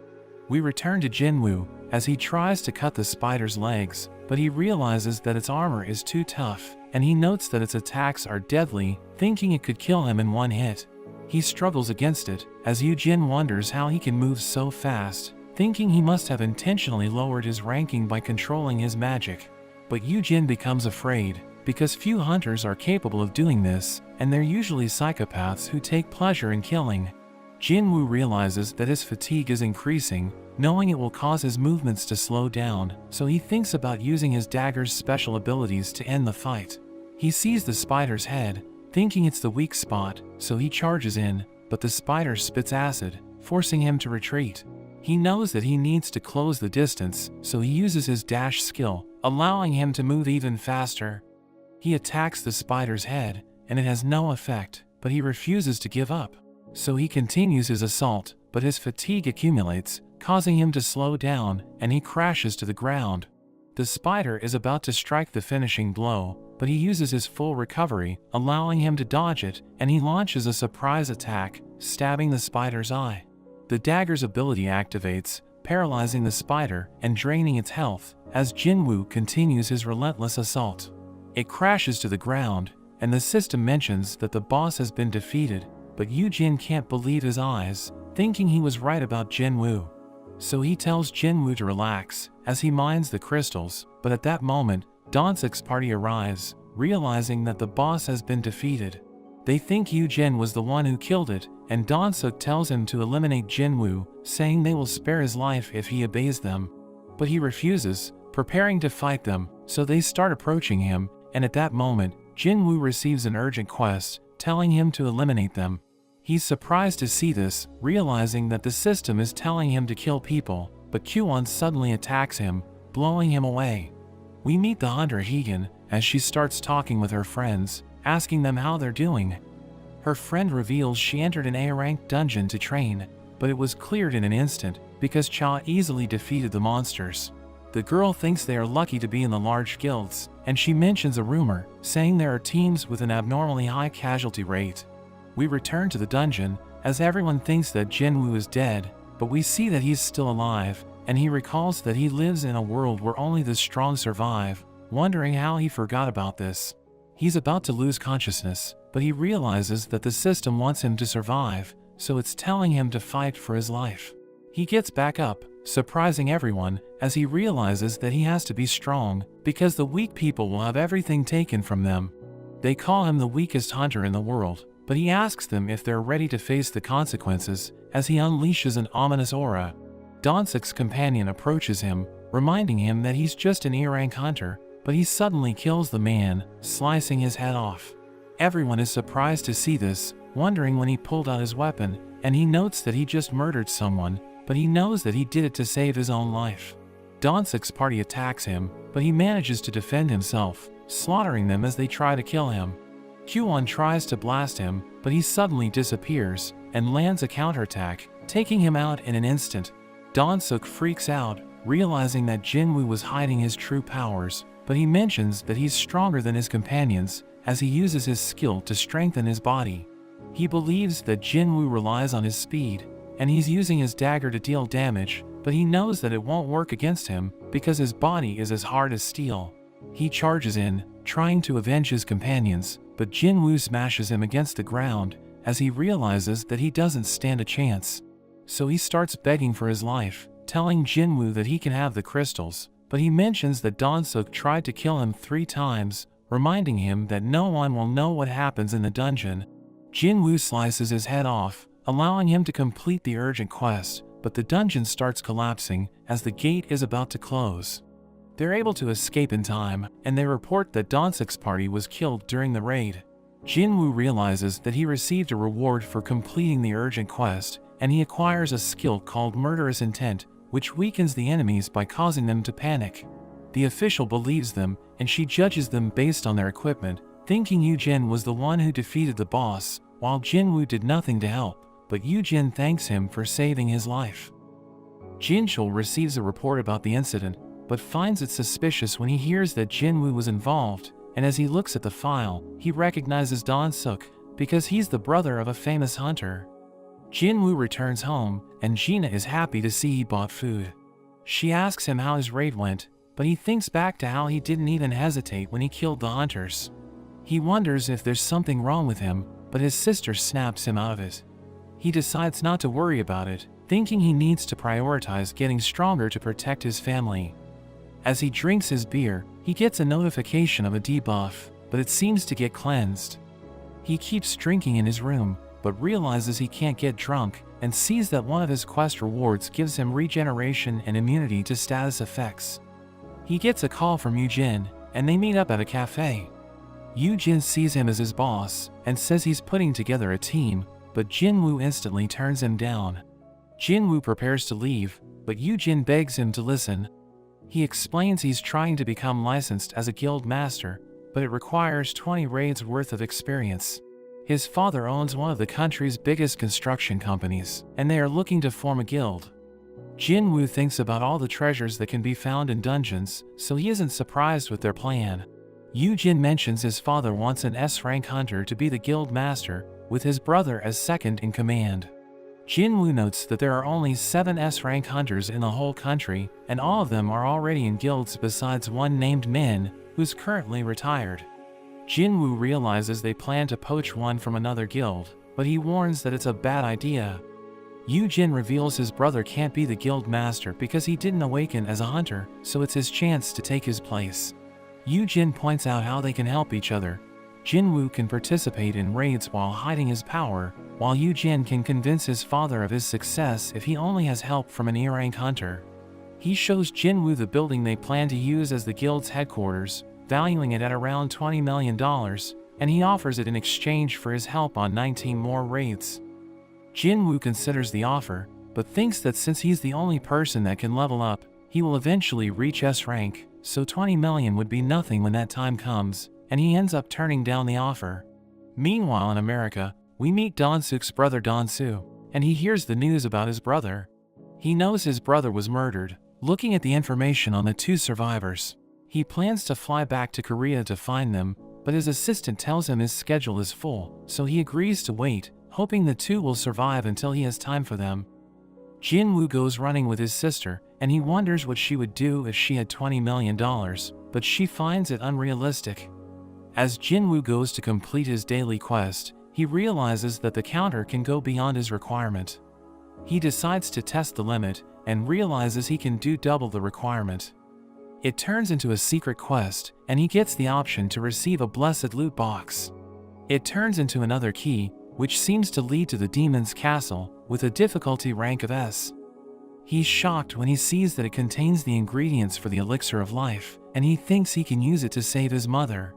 A: We return to Jinwoo, as he tries to cut the spider's legs, but he realizes that its armor is too tough, and he notes that its attacks are deadly, thinking it could kill him in one hit. He struggles against it, as Yu Jin wonders how he can move so fast, thinking he must have intentionally lowered his ranking by controlling his magic. But Yu Jin becomes afraid, because few hunters are capable of doing this, and they're usually psychopaths who take pleasure in killing. Jinwoo realizes that his fatigue is increasing, knowing it will cause his movements to slow down, so he thinks about using his dagger's special abilities to end the fight. He sees the spider's head, thinking it's the weak spot, so he charges in, but the spider spits acid, forcing him to retreat. He knows that he needs to close the distance, so he uses his dash skill, allowing him to move even faster. He attacks the spider's head, and it has no effect, but he refuses to give up. So he continues his assault, but his fatigue accumulates, causing him to slow down, and he crashes to the ground. The spider is about to strike the finishing blow, but he uses his full recovery, allowing him to dodge it, and he launches a surprise attack, stabbing the spider's eye. The dagger's ability activates, paralyzing the spider and draining its health, as Jinwoo continues his relentless assault. It crashes to the ground, and the system mentions that the boss has been defeated, but Yu Jin can't believe his eyes, thinking he was right about Jinwoo. So he tells Jinwoo to relax, as he mines the crystals, but at that moment, Donsuk's party arrives, realizing that the boss has been defeated. They think Yu Jin was the one who killed it, and Dan-suk tells him to eliminate Jinwoo, saying they will spare his life if he obeys them. But he refuses, preparing to fight them, so they start approaching him, and at that moment, Jinwoo receives an urgent quest, telling him to eliminate them. He's surprised to see this, realizing that the system is telling him to kill people, but Kwon suddenly attacks him, blowing him away. We meet the hunter Hegan, as she starts talking with her friends, asking them how they're doing. Her friend reveals she entered an A-rank dungeon to train, but it was cleared in an instant, because Cha easily defeated the monsters. The girl thinks they are lucky to be in the large guilds, and she mentions a rumor, saying there are teams with an abnormally high casualty rate. We return to the dungeon, as everyone thinks that Jinwoo is dead, but we see that he's still alive, and he recalls that he lives in a world where only the strong survive, wondering how he forgot about this. He's about to lose consciousness, but he realizes that the system wants him to survive, so it's telling him to fight for his life. He gets back up, surprising everyone, as he realizes that he has to be strong, because the weak people will have everything taken from them. They call him the weakest hunter in the world, but he asks them if they're ready to face the consequences, as he unleashes an ominous aura. Dan-suk's companion approaches him, reminding him that he's just an A-rank hunter, but he suddenly kills the man, slicing his head off. Everyone is surprised to see this, wondering when he pulled out his weapon, and he notes that he just murdered someone, but he knows that he did it to save his own life. Dan-suk's party attacks him, but he manages to defend himself, slaughtering them as they try to kill him. Kwon tries to blast him, but he suddenly disappears, and lands a counterattack, taking him out in an instant. Dan-suk freaks out, realizing that Jinwoo was hiding his true powers, but he mentions that he's stronger than his companions, as he uses his skill to strengthen his body. He believes that Jinwoo relies on his speed, and he's using his dagger to deal damage, but he knows that it won't work against him because his body is as hard as steel. He charges in, trying to avenge his companions, but Jinwoo smashes him against the ground as he realizes that he doesn't stand a chance. So he starts begging for his life, telling Jinwoo that he can have the crystals, but he mentions that Dan-suk tried to kill him 3 times, reminding him that no one will know what happens in the dungeon. Jinwoo slices his head off, allowing him to complete the urgent quest, but the dungeon starts collapsing as the gate is about to close. They're able to escape in time, and they report that Dan-suk's party was killed during the raid. Jinwoo realizes that he received a reward for completing the urgent quest, and he acquires a skill called Murderous Intent, which weakens the enemies by causing them to panic. The official believes them, and she judges them based on their equipment, thinking Yujin was the one who defeated the boss, while Jinwoo did nothing to help, but Yujin thanks him for saving his life. Jinchul receives a report about the incident, but finds it suspicious when he hears that Jinwoo was involved, and as he looks at the file, he recognizes Dan-suk, because he's the brother of a famous hunter. Jinwoo returns home, and Gina is happy to see he bought food. She asks him how his raid went, but he thinks back to how he didn't even hesitate when he killed the hunters. He wonders if there's something wrong with him, but his sister snaps him out of it. He decides not to worry about it, thinking he needs to prioritize getting stronger to protect his family. As he drinks his beer, he gets a notification of a debuff, but it seems to get cleansed. He keeps drinking in his room, but realizes he can't get drunk, and sees that one of his quest rewards gives him regeneration and immunity to status effects. He gets a call from Yujin, and they meet up at a cafe. Yujin sees him as his boss, and says he's putting together a team, but Jinwoo instantly turns him down. Jinwoo prepares to leave, but Yujin begs him to listen. He explains he's trying to become licensed as a guild master, but it requires 20 raids worth of experience. His father owns one of the country's biggest construction companies, and they are looking to form a guild. Jinwoo thinks about all the treasures that can be found in dungeons, so he isn't surprised with their plan. Yujin mentions his father wants an S-rank hunter to be the guild master, with his brother as second in command. Jinwoo notes that there are only 7 S-rank hunters in the whole country, and all of them are already in guilds besides one named Min, who's currently retired. Jinwoo realizes they plan to poach one from another guild, but he warns that it's a bad idea. Yujin reveals his brother can't be the guild master because he didn't awaken as a hunter, so it's his chance to take his place. Yujin points out how they can help each other, Jinwoo can participate in raids while hiding his power, while Yu-jin can convince his father of his success if he only has help from an E-rank hunter. He shows Jinwoo the building they plan to use as the guild's headquarters, valuing it at around $20 million, and he offers it in exchange for his help on 19 more raids. Jinwoo considers the offer, but thinks that since he's the only person that can level up, he will eventually reach S rank, so 20 million would be nothing when that time comes, and he ends up turning down the offer. Meanwhile in America, we meet Don-suk's brother Don-soo, and he hears the news about his brother. He knows his brother was murdered. Looking at the information on the two survivors, he plans to fly back to Korea to find them, but his assistant tells him his schedule is full, so he agrees to wait, hoping the two will survive until he has time for them. Jinwoo goes running with his sister, and he wonders what she would do if she had $20 million, but she finds it unrealistic. As Jinwoo goes to complete his daily quest, he realizes that the counter can go beyond his requirement. He decides to test the limit, and realizes he can do double the requirement. It turns into a secret quest, and he gets the option to receive a blessed loot box. It turns into another key, which seems to lead to the demon's castle, with a difficulty rank of S. He's shocked when he sees that it contains the ingredients for the elixir of life, and he thinks he can use it to save his mother.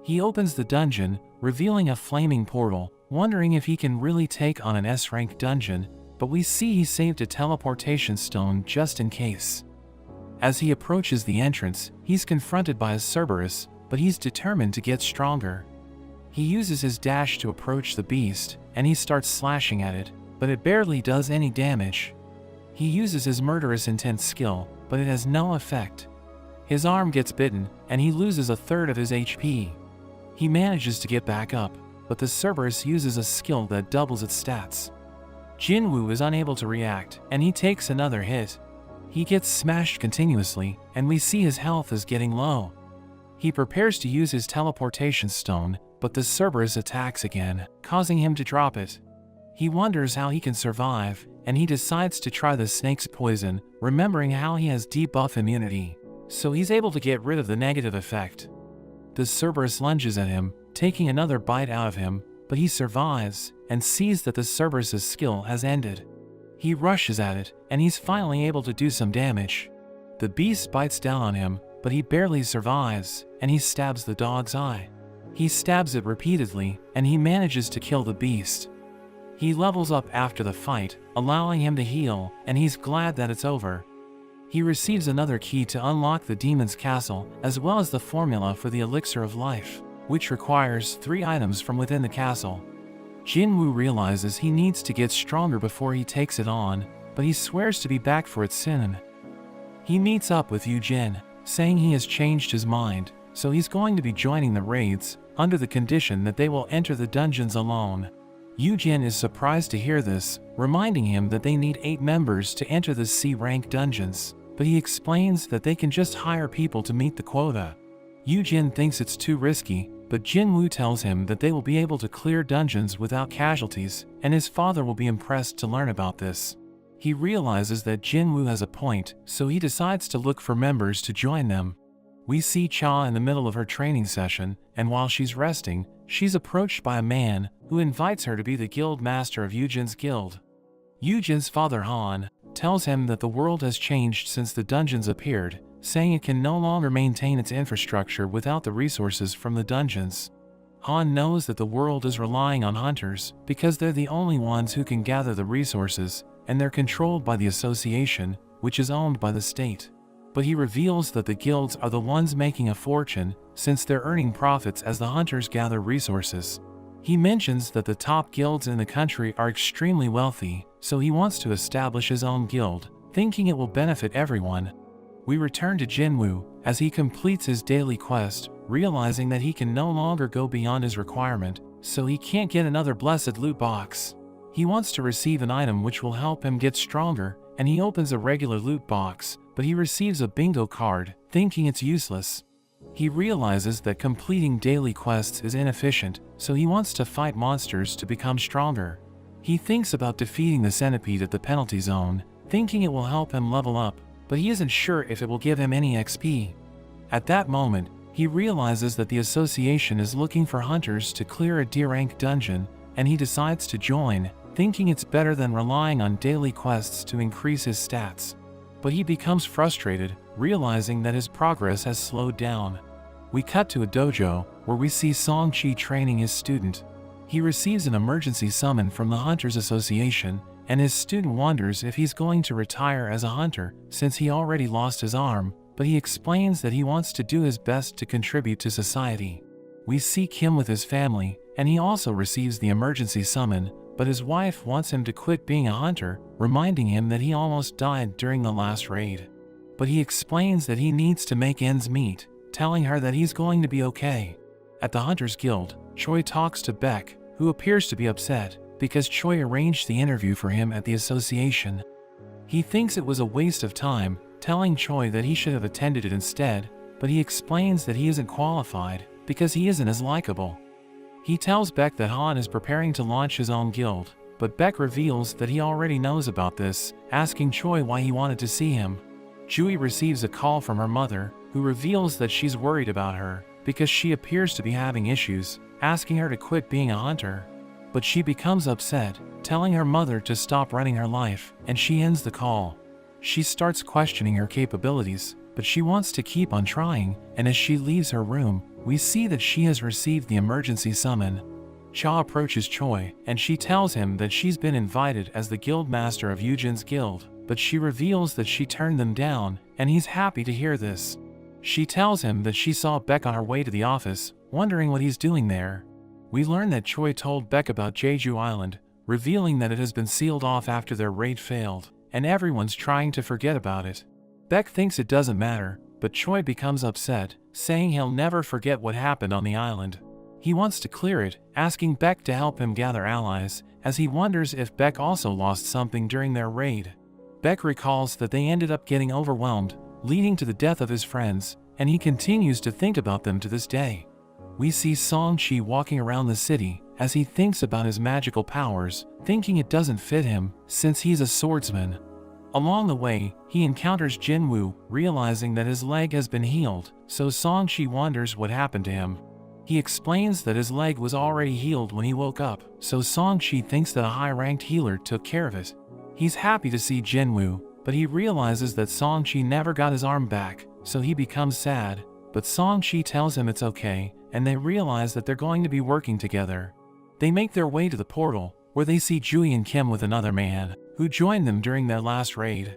A: He opens the dungeon, revealing a flaming portal, wondering if he can really take on an S-rank dungeon, but we see he saved a teleportation stone just in case. As he approaches the entrance, he's confronted by a Cerberus, but he's determined to get stronger. He uses his dash to approach the beast, and he starts slashing at it, but it barely does any damage. He uses his murderous intent skill, but it has no effect. His arm gets bitten, and he loses a third of his HP. He manages to get back up, but the Cerberus uses a skill that doubles its stats. Jinwoo is unable to react, and he takes another hit. He gets smashed continuously, and we see his health is getting low. He prepares to use his teleportation stone, but the Cerberus attacks again, causing him to drop it. He wonders how he can survive, and he decides to try the snake's poison, remembering how he has debuff immunity, so he's able to get rid of the negative effect. The Cerberus lunges at him, taking another bite out of him, but he survives, and sees that the Cerberus's skill has ended. He rushes at it, and he's finally able to do some damage. The beast bites down on him, but he barely survives, and he stabs the dog's eye. He stabs it repeatedly, and he manages to kill the beast. He levels up after the fight, allowing him to heal, and he's glad that it's over. He receives another key to unlock the demon's castle, as well as the formula for the elixir of life, which requires 3 items from within the castle. Jinwoo realizes he needs to get stronger before he takes it on, but he swears to be back for it soon. He meets up with Yu-jin, saying he has changed his mind, so he's going to be joining the raids, under the condition that they will enter the dungeons alone. Yu-jin is surprised to hear this, reminding him that they need 8 members to enter the C-rank dungeons, but he explains that they can just hire people to meet the quota. Yu-jin thinks it's too risky, but Jinwoo tells him that they will be able to clear dungeons without casualties, and his father will be impressed to learn about this. He realizes that Jinwoo has a point, so he decides to look for members to join them. We see Cha in the middle of her training session, and while she's resting, she's approached by a man who invites her to be the guild master of Yu-jin's guild. Yu-jin's father Han tells him that the world has changed since the dungeons appeared, saying it can no longer maintain its infrastructure without the resources from the dungeons. Han knows that the world is relying on hunters because they're the only ones who can gather the resources, and they're controlled by the association, which is owned by the state. But he reveals that the guilds are the ones making a fortune, since they're earning profits as the hunters gather resources. He mentions that the top guilds in the country are extremely wealthy, so he wants to establish his own guild, thinking it will benefit everyone. We return to Jinwoo, as he completes his daily quest, realizing that he can no longer go beyond his requirement, so he can't get another blessed loot box. He wants to receive an item which will help him get stronger, and he opens a regular loot box, but he receives a bingo card, thinking it's useless. He realizes that completing daily quests is inefficient, so he wants to fight monsters to become stronger. He thinks about defeating the centipede at the penalty zone, thinking it will help him level up, but he isn't sure if it will give him any XP. At that moment, He realizes that the association is looking for hunters to clear a D-rank dungeon, and he decides to join, thinking it's better than relying on daily quests to increase his stats. But he becomes frustrated, realizing that his progress has slowed down. We cut to a dojo, where we see Song-Chi training his student. He receives an emergency summon from the Hunters Association, and his student wonders if he's going to retire as a hunter, since he already lost his arm, but he explains that he wants to do his best to contribute to society. We see Kim with his family, and he also receives the emergency summon, but his wife wants him to quit being a hunter, reminding him that he almost died during the last raid. But he explains that he needs to make ends meet, telling her that he's going to be okay. At the Hunters Guild, Choi talks to Beck, who appears to be upset, because Choi arranged the interview for him at the association. He thinks it was a waste of time, telling Choi that he should have attended it instead, but he explains that he isn't qualified, because he isn't as likable. He tells Beck that Han is preparing to launch his own guild, but Beck reveals that he already knows about this, asking Choi why he wanted to see him. Jui receives a call from her mother, who reveals that she's worried about her, because she appears to be having issues, asking her to quit being a hunter. But she becomes upset, telling her mother to stop running her life, and she ends the call. She starts questioning her capabilities, but she wants to keep on trying, and as she leaves her room, we see that she has received the emergency summon. Cha approaches Choi, and she tells him that she's been invited as the guild master of Yujin's guild, but she reveals that she turned them down, and he's happy to hear this. She tells him that she saw Beck on her way to the office, wondering what he's doing there. We learn that Choi told Beck about Jeju Island, revealing that it has been sealed off after their raid failed, and everyone's trying to forget about it. Beck thinks it doesn't matter, but Choi becomes upset, saying he'll never forget what happened on the island. He wants to clear it, asking Beck to help him gather allies, as he wonders if Beck also lost something during their raid. Beck recalls that they ended up getting overwhelmed, leading to the death of his friends, and he continues to think about them to this day. We see Song-Chi walking around the city, as he thinks about his magical powers, thinking it doesn't fit him, since he's a swordsman. Along the way, he encounters Jinwoo, realizing that his leg has been healed, so Song-Chi wonders what happened to him. He explains that his leg was already healed when he woke up, so Song-Chi thinks that a high-ranked healer took care of it. He's happy to see Jinwoo, but he realizes that Song-Chi never got his arm back, so he becomes sad, but Song-Chi tells him it's okay, and they realize that they're going to be working together. They make their way to the portal, where they see Jui and Kim with another man, who joined them during their last raid.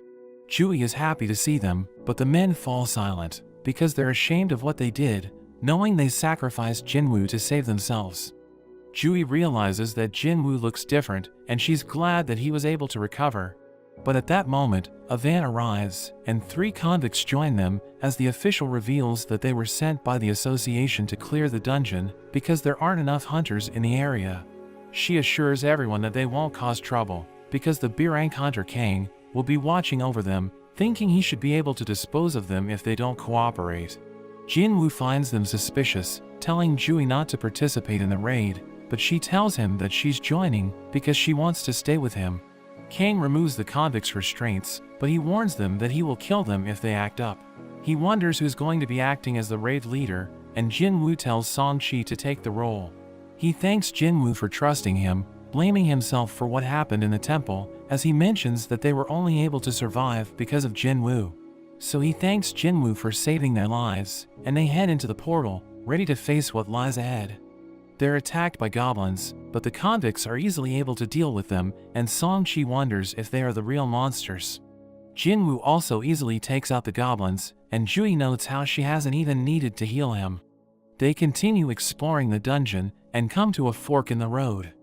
A: Jui is happy to see them, but the men fall silent, because they're ashamed of what they did, knowing they sacrificed Jinwoo to save themselves. Jui realizes that Jinwoo looks different, and she's glad that he was able to recover. But at that moment, a van arrives, and 3 convicts join them, as the official reveals that they were sent by the association to clear the dungeon, because there aren't enough hunters in the area. She assures everyone that they won't cause trouble, because the B-rank hunter Kang will be watching over them, thinking he should be able to dispose of them if they don't cooperate. Jinwoo finds them suspicious, telling Jui not to participate in the raid, but she tells him that she's joining because she wants to stay with him. Kang removes the convicts' restraints, but he warns them that he will kill them if they act up. He wonders who's going to be acting as the raid leader, and Jinwoo tells Song-Chi to take the role. He thanks Jinwoo for trusting him, blaming himself for what happened in the temple, as he mentions that they were only able to survive because of Jinwoo. So he thanks Jinwoo for saving their lives, and they head into the portal, ready to face what lies ahead. They're attacked by goblins, but the convicts are easily able to deal with them, and Song-Chi wonders if they are the real monsters. Jinwoo also easily takes out the goblins, and Jui notes how she hasn't even needed to heal him. They continue exploring the dungeon, and come to a fork in the road.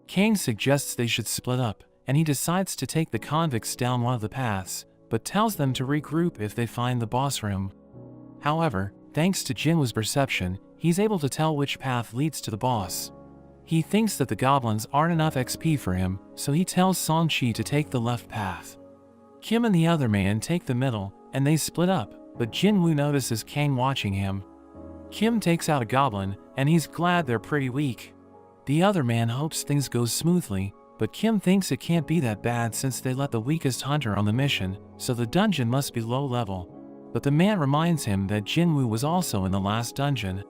A: Kang suggests they should split up, and he decides to take the convicts down one of the paths, but tells them to regroup if they find the boss room. However, thanks to Jinwoo's perception, he's able to tell which path leads to the boss. He thinks that the goblins aren't enough XP for him, so he tells Song-Chi to take the left path. Kim and the other man take the middle, and they split up, but Jinwoo notices Kang watching him. Kim takes out a goblin, and he's glad they're pretty weak. The other man hopes things go smoothly, but Kim thinks it can't be that bad since they let the weakest hunter on the mission, so the dungeon must be low level. but the man reminds him that Jinwoo was also in the last dungeon.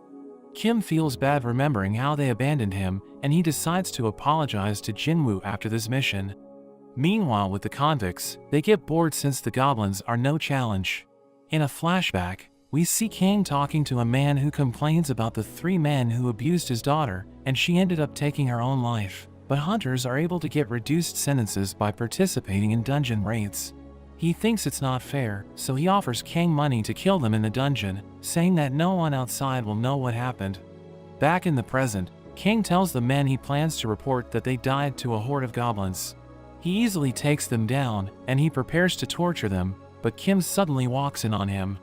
A: Kim feels bad remembering how they abandoned him, and he decides to apologize to Jinwoo after this mission. Meanwhile, with the convicts, they get bored since the goblins are no challenge. In a flashback, we see Kang talking to a man who complains about the 3 men who abused his daughter, and she ended up taking her own life. But hunters are able to get reduced sentences by participating in dungeon raids. He thinks it's not fair, so he offers Kang money to kill them in the dungeon, saying that no one outside will know what happened. Back in the present, Kang tells the men he plans to report that they died to a horde of goblins. He easily takes them down, and he prepares to torture them, but Kim suddenly walks in on him.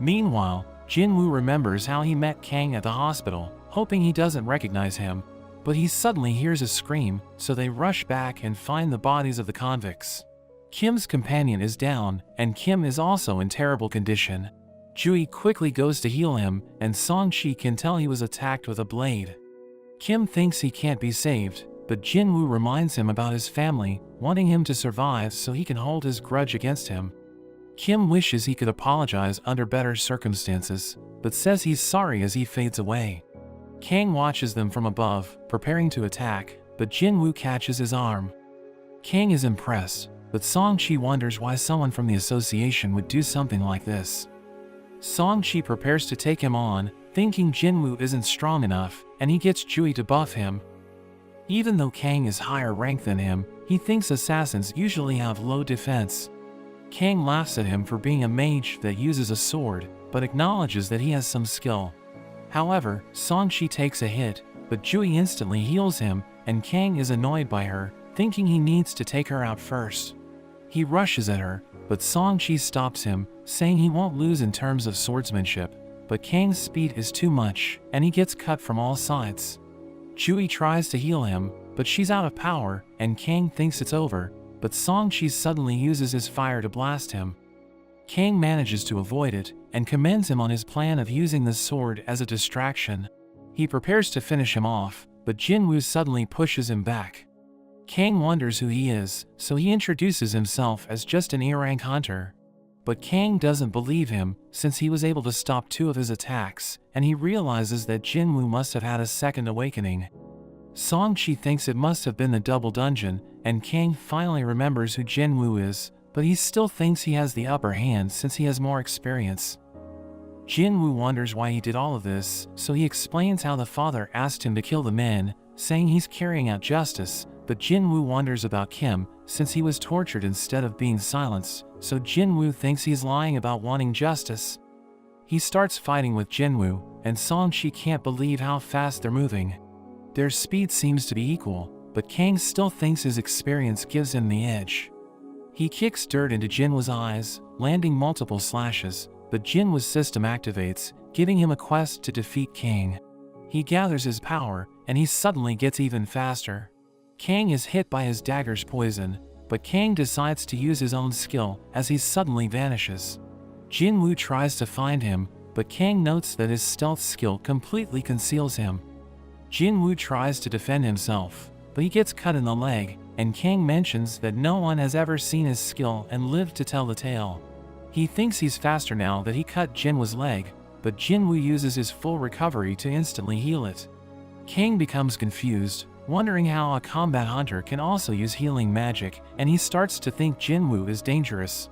A: Meanwhile, Jinwoo remembers how he met Kang at the hospital, hoping he doesn't recognize him. But he suddenly hears a scream, so they rush back and find the bodies of the convicts. Kim's companion is down, and Kim is also in terrible condition. Jui quickly goes to heal him, and Song-chi can tell he was attacked with a blade. Kim thinks he can't be saved, but Jinwoo reminds him about his family, wanting him to survive so he can hold his grudge against him. Kim wishes he could apologize under better circumstances, but says he's sorry as he fades away. Kang watches them from above, preparing to attack, but Jinwoo catches his arm. Kang is impressed, but Song-chi wonders why someone from the association would do something like this. Song-chi prepares to take him on, thinking Jinwoo isn't strong enough, and he gets Jui to buff him. Even though Kang is higher ranked than him, he thinks assassins usually have low defense. Kang laughs at him for being a mage that uses a sword, but acknowledges that he has some skill. However, Song-chi takes a hit, but Jui instantly heals him, and Kang is annoyed by her, thinking he needs to take her out first. He rushes at her, but Song-chi stops him, saying he won't lose in terms of swordsmanship, but Kang's speed is too much, and he gets cut from all sides. Jui tries to heal him, but she's out of power, and Kang thinks it's over, but Song-chi suddenly uses his fire to blast him. Kang manages to avoid it, and commends him on his plan of using the sword as a distraction. He prepares to finish him off, but Jinwoo suddenly pushes him back. Kang wonders who he is, so he introduces himself as just an E-rank hunter. But Kang doesn't believe him, since he was able to stop 2 of his attacks, and he realizes that Jinwoo must have had a second awakening. Song-chi thinks it must have been the double dungeon, and Kang finally remembers who Jinwoo is, but he still thinks he has the upper hand since he has more experience. Jinwoo wonders why he did all of this, so he explains how the father asked him to kill the men, saying he's carrying out justice, but Jinwoo wonders about Kim, since he was tortured instead of being silenced, so Jinwoo thinks he's lying about wanting justice. He starts fighting with Jinwoo, and Song-chi can't believe how fast they're moving. Their speed seems to be equal, but Kang still thinks his experience gives him the edge. He kicks dirt into Jinwoo's eyes, landing multiple slashes, but Jinwoo's system activates, giving him a quest to defeat Kang. He gathers his power, and he suddenly gets even faster. Kang is hit by his dagger's poison, but Kang decides to use his own skill as he suddenly vanishes. Jinwoo tries to find him, but Kang notes that his stealth skill completely conceals him. Jinwoo tries to defend himself, but he gets cut in the leg, and Kang mentions that no one has ever seen his skill and lived to tell the tale. He thinks he's faster now that he cut Jinwoo's leg, but Jinwoo uses his full recovery to instantly heal it. Kang becomes confused, wondering how a combat hunter can also use healing magic, and he starts to think Jinwoo is dangerous.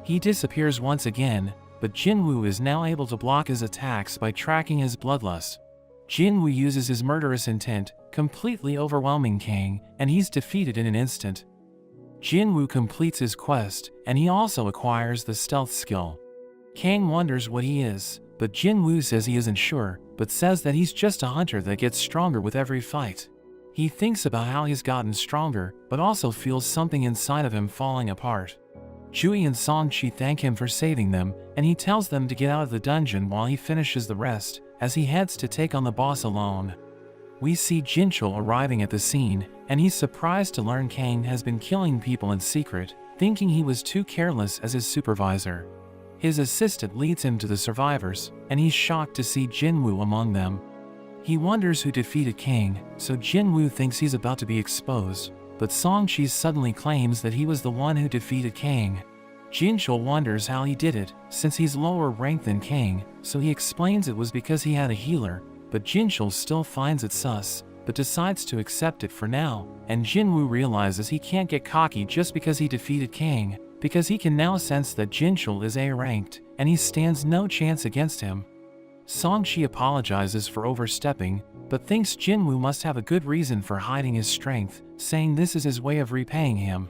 A: He disappears once again, but Jinwoo is now able to block his attacks by tracking his bloodlust. Jinwoo uses his murderous intent, completely overwhelming Kang, and he's defeated in an instant. Jinwoo completes his quest, and he also acquires the stealth skill. Kang wonders what he is, but Jinwoo says he isn't sure, but says that he's just a hunter that gets stronger with every fight. He thinks about how he's gotten stronger, but also feels something inside of him falling apart. Jui and Song-chi thank him for saving them, and he tells them to get out of the dungeon while he finishes the rest, as he heads to take on the boss alone. We see Jinchul arriving at the scene, and he's surprised to learn Kang has been killing people in secret, thinking he was too careless as his supervisor. His assistant leads him to the survivors, and he's shocked to see Jinwoo among them. He wonders who defeated Kang, so Jinwoo thinks he's about to be exposed, but Song-chi suddenly claims that he was the one who defeated Kang. Jinchul wonders how he did it, since he's lower ranked than Kang, so he explains it was because he had a healer, but Jinchul still finds it sus, but decides to accept it for now, and Jinwoo realizes he can't get cocky just because he defeated Kang, because he can now sense that Jinchul is A-ranked, and he stands no chance against him. Songshi apologizes for overstepping, but thinks Jinwoo must have a good reason for hiding his strength, saying this is his way of repaying him.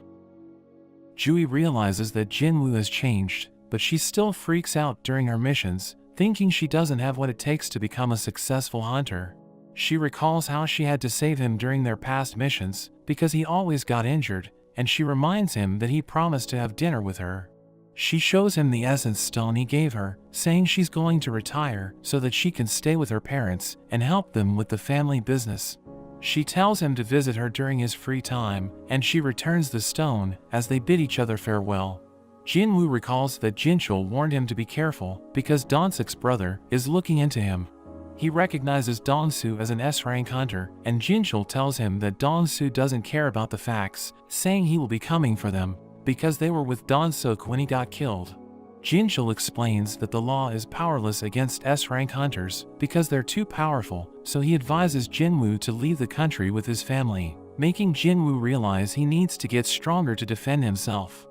A: Jui realizes that Jinwoo has changed, but she still freaks out during her missions, thinking she doesn't have what it takes to become a successful hunter. She recalls how she had to save him during their past missions, because he always got injured, and she reminds him that he promised to have dinner with her. She shows him the essence stone he gave her, saying she's going to retire so that she can stay with her parents and help them with the family business. She tells him to visit her during his free time, and she returns the stone as they bid each other farewell. Jinwoo recalls that Jinchul warned him to be careful because Donsuk's brother is looking into him. He recognizes Dongsu as an S-rank hunter, and Jinchul tells him that Dongsu doesn't care about the facts, saying he will be coming for them, because they were with Donsuk when he got killed. Jinchul explains that the law is powerless against S-rank hunters because they're too powerful, so he advises Jinwoo to leave the country with his family, making Jinwoo realize he needs to get stronger to defend himself.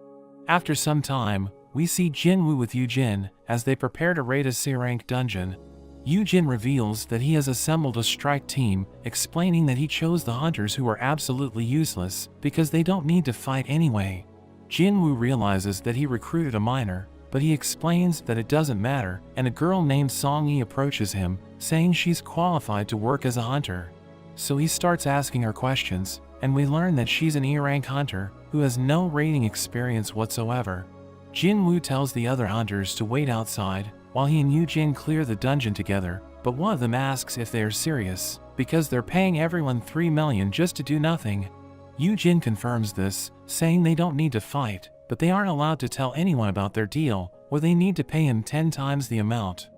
A: After some time, we see Jinwoo with Yujin as they prepare to raid a C-rank dungeon. Yujin reveals that he has assembled a strike team, explaining that he chose the hunters who are absolutely useless because they don't need to fight anyway. Jinwoo realizes that he recruited a minor, but he explains that it doesn't matter, and a girl named Song-yi approaches him, saying she's qualified to work as a hunter. So he starts asking her questions, and we learn that she's an E-rank hunter who has no raiding experience whatsoever. Jinwoo tells the other hunters to wait outside while he and Yujin clear the dungeon together, but one of them asks if they are serious, because they're paying everyone 3 million just to do nothing. Yujin confirms this, saying they don't need to fight, but they aren't allowed to tell anyone about their deal, or they need to pay him 10 times the amount.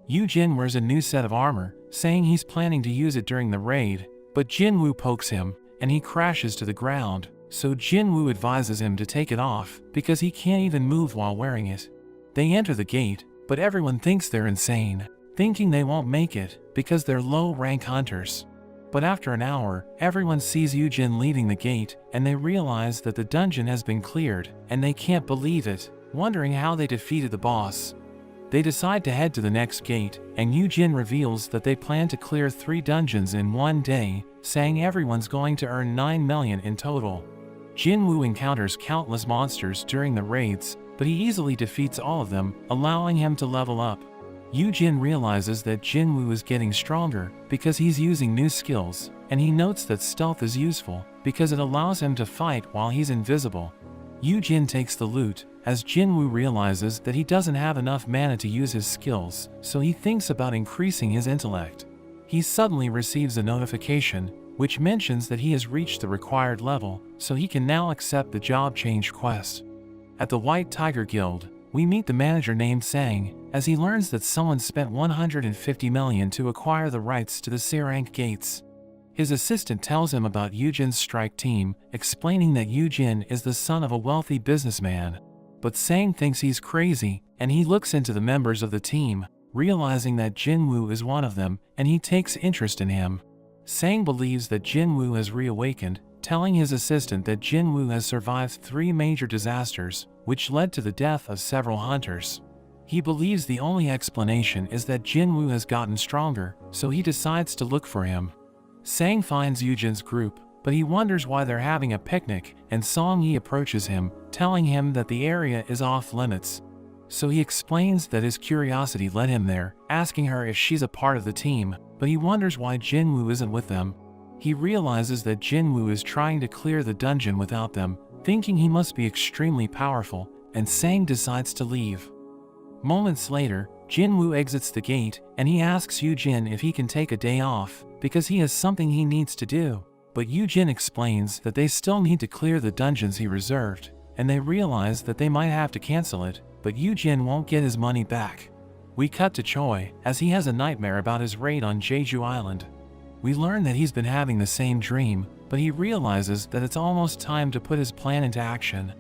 A: Yujin wears a new set of armor, saying he's planning to use it during the raid, but Jinwoo pokes him, and he crashes to the ground, so Jinwoo advises him to take it off, because he can't even move while wearing it. They enter the gate, but everyone thinks they're insane, thinking they won't make it, because they're low-rank hunters. But after an hour, everyone sees Yujin leaving the gate, and they realize that the dungeon has been cleared, and they can't believe it, wondering how they defeated the boss. They decide to head to the next gate, and Yujin reveals that they plan to clear 3 dungeons in one day, saying everyone's going to earn 9 million in total. Jinwoo encounters countless monsters during the raids, but he easily defeats all of them, allowing him to level up. Yujin realizes that Jinwoo is getting stronger because he's using new skills, and he notes that stealth is useful because it allows him to fight while he's invisible. Yujin takes the loot, as Jinwoo realizes that he doesn't have enough mana to use his skills, so he thinks about increasing his intellect. He suddenly receives a notification, which mentions that he has reached the required level, so he can now accept the job change quest. At the White Tiger Guild, we meet the manager named Sang, as he learns that someone spent 150 million to acquire the rights to the C-rank gates. His assistant tells him about Yujin's strike team, explaining that Yujin is the son of a wealthy businessman. But Sang thinks he's crazy, and he looks into the members of the team, realizing that Jinwoo is one of them, and he takes interest in him. Sang believes that Jinwoo has reawakened, telling his assistant that Jinwoo has survived 3 major disasters, which led to the death of several hunters. He believes the only explanation is that Jinwoo has gotten stronger, so he decides to look for him. Sang finds Yujin's group, but he wonders why they're having a picnic, and Song-yi approaches him, telling him that the area is off limits. So he explains that his curiosity led him there, asking her if she's a part of the team, but he wonders why Jinwoo isn't with them. He realizes that Jinwoo is trying to clear the dungeon without them, thinking he must be extremely powerful, and Sang decides to leave. Moments later, Jinwoo exits the gate, and he asks Yujin if he can take a day off, because he has something he needs to do. But Yujin explains that they still need to clear the dungeons he reserved, and they realize that they might have to cancel it, but Yujin won't get his money back. We cut to Choi, as he has a nightmare about his raid on Jeju Island. We learn that he's been having the same dream, but he realizes that it's almost time to put his plan into action.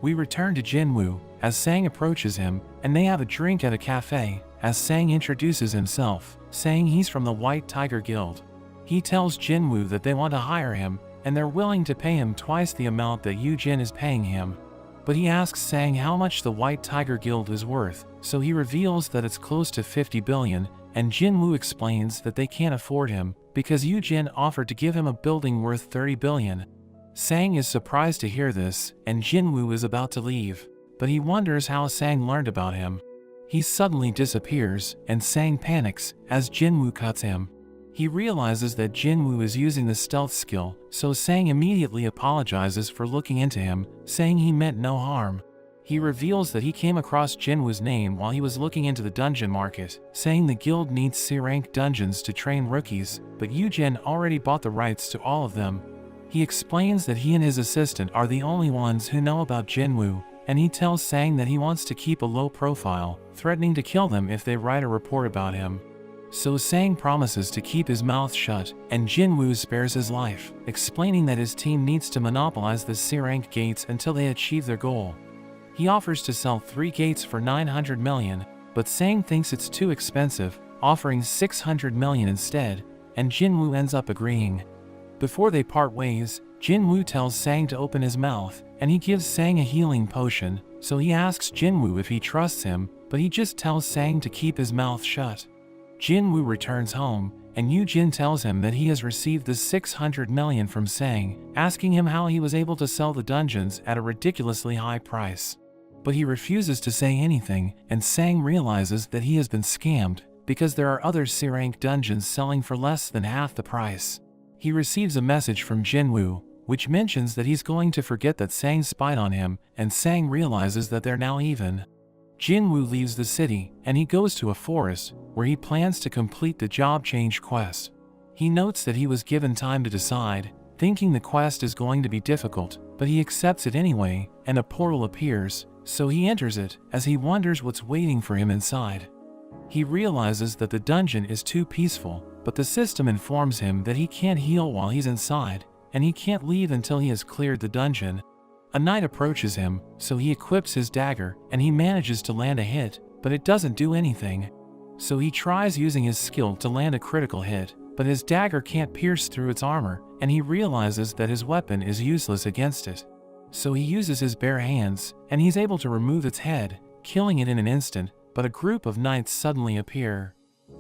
A: We return to Jinwoo, as Sang approaches him, and they have a drink at a cafe, as Sang introduces himself, saying he's from the White Tiger Guild. He tells Jinwoo that they want to hire him, and they're willing to pay him twice the amount that Yujin is paying him. But he asks Sang how much the White Tiger Guild is worth, so he reveals that it's close to 50 billion, and Jinwoo explains that they can't afford him, because Yujin offered to give him a building worth 30 billion. Sang is surprised to hear this, and Jinwoo is about to leave, but he wonders how Sang learned about him. He suddenly disappears, and Sang panics as Jinwoo cuts him. He realizes that Jinwoo is using the stealth skill, so Sang immediately apologizes for looking into him, saying he meant no harm. He reveals that he came across Jinwoo's name while he was looking into the dungeon market, saying the guild needs C-rank dungeons to train rookies, but Yujin already bought the rights to all of them. He explains that he and his assistant are the only ones who know about Jinwoo, and he tells Sang that he wants to keep a low profile, threatening to kill them if they write a report about him. So Sang promises to keep his mouth shut, and Jinwoo spares his life, explaining that his team needs to monopolize the C-rank gates until they achieve their goal. He offers to sell 3 gates for 900 million, but Sang thinks it's too expensive, offering 600 million instead, and Jinwoo ends up agreeing. Before they part ways, Jinwoo tells Sang to open his mouth, and he gives Sang a healing potion, so he asks Jinwoo if he trusts him, but he just tells Sang to keep his mouth shut. Jinwoo returns home, and Yujin tells him that he has received the 600 million from Sang, asking him how he was able to sell the dungeons at a ridiculously high price. But he refuses to say anything, and Sang realizes that he has been scammed, because there are other C-rank dungeons selling for less than half the price. He receives a message from Jinwoo, which mentions that he's going to forget that Sang spied on him, and Sang realizes that they're now even. Jinwoo leaves the city, and he goes to a forest, where he plans to complete the job change quest. He notes that he was given time to decide, thinking the quest is going to be difficult, but he accepts it anyway, and a portal appears, so he enters it, as he wonders what's waiting for him inside. He realizes that the dungeon is too peaceful, but the system informs him that he can't heal while he's inside, and he can't leave until he has cleared the dungeon. A knight approaches him, so he equips his dagger, and he manages to land a hit, but it doesn't do anything. So he tries using his skill to land a critical hit, but his dagger can't pierce through its armor, and he realizes that his weapon is useless against it. So he uses his bare hands, and he's able to remove its head, killing it in an instant, but a group of knights suddenly appear.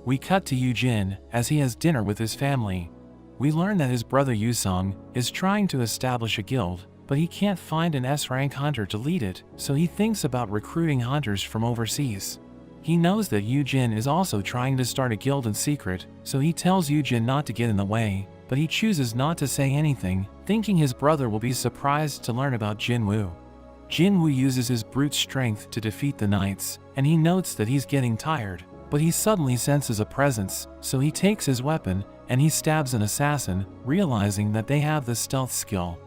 A: We cut to Yujin, as he has dinner with his family. We learn that his brother Yusung is trying to establish a guild, but he can't find an S-rank hunter to lead it, so he thinks about recruiting hunters from overseas. He knows that Yujin is also trying to start a guild in secret, so he tells Yujin not to get in the way, but he chooses not to say anything, thinking his brother will be surprised to learn about Jinwoo. Jinwoo uses his brute strength to defeat the knights, and he notes that he's getting tired, but he suddenly senses a presence, so he takes his weapon, and he stabs an assassin, realizing that they have the stealth skill.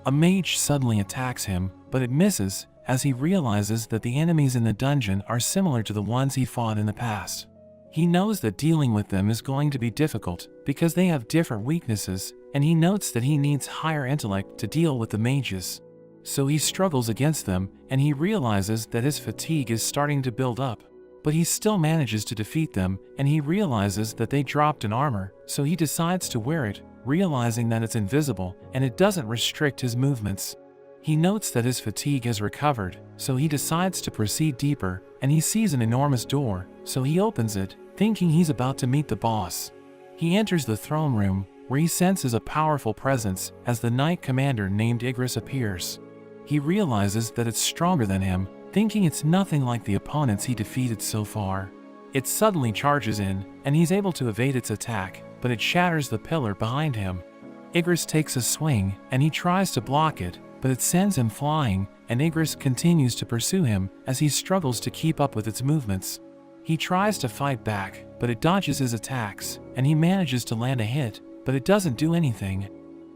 A: A mage suddenly attacks him, but it misses, as he realizes that the enemies in the dungeon are similar to the ones he fought in the past. He knows that dealing with them is going to be difficult, because they have different weaknesses, and he notes that he needs higher intellect to deal with the mages. So he struggles against them, and he realizes that his fatigue is starting to build up. But he still manages to defeat them, and he realizes that they dropped an armor, so he decides to wear it, realizing that it's invisible, and it doesn't restrict his movements. He notes that his fatigue has recovered, so he decides to proceed deeper, and he sees an enormous door, so he opens it, thinking he's about to meet the boss. He enters the throne room, where he senses a powerful presence, as the knight commander named Igris appears. He realizes that it's stronger than him, thinking it's nothing like the opponents he defeated so far. It suddenly charges in, and he's able to evade its attack, but it shatters the pillar behind him. Igris takes a swing, and he tries to block it, but it sends him flying, and Igris continues to pursue him as he struggles to keep up with its movements. He tries to fight back, but it dodges his attacks, and he manages to land a hit, but it doesn't do anything.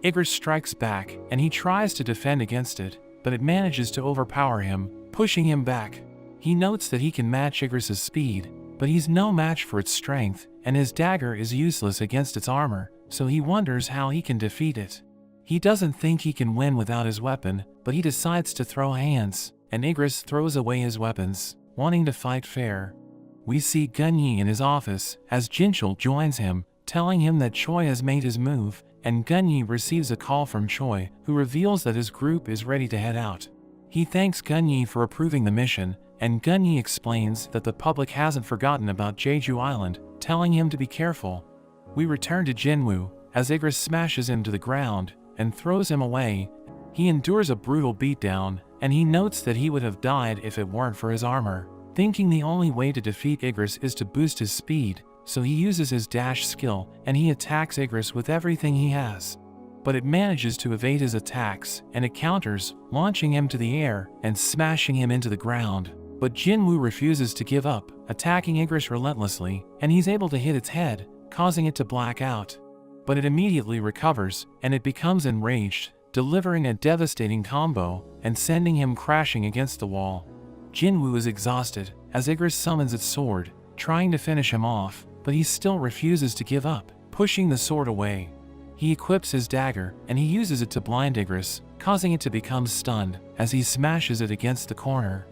A: Igris strikes back, and he tries to defend against it, but it manages to overpower him, pushing him back. He notes that he can match Igris's speed, but he's no match for its strength, and his dagger is useless against its armor, so he wonders how he can defeat it. He doesn't think he can win without his weapon, but he decides to throw hands, and Igris throws away his weapons, wanting to fight fair. We see Gunyi in his office as Jinchul joins him, telling him that Choi has made his move, and Gunyi receives a call from Choi, who reveals that his group is ready to head out. He thanks Gunyi for approving the mission, and Gunyi explains that the public hasn't forgotten about Jeju Island, telling him to be careful. We return to Jinwoo, as Igris smashes him to the ground and throws him away. He endures a brutal beatdown, and he notes that he would have died if it weren't for his armor. Thinking the only way to defeat Igris is to boost his speed, so he uses his dash skill and he attacks Igris with everything he has. But it manages to evade his attacks, and it counters, launching him to the air and smashing him into the ground. But Jinwoo refuses to give up, attacking Igris relentlessly, and he's able to hit its head, causing it to black out. But it immediately recovers, and it becomes enraged, delivering a devastating combo and sending him crashing against the wall. Jinwoo is exhausted, as Igris summons its sword, trying to finish him off, but he still refuses to give up, pushing the sword away. He equips his dagger, and he uses it to blind Igris, causing it to become stunned, as he smashes it against the corner.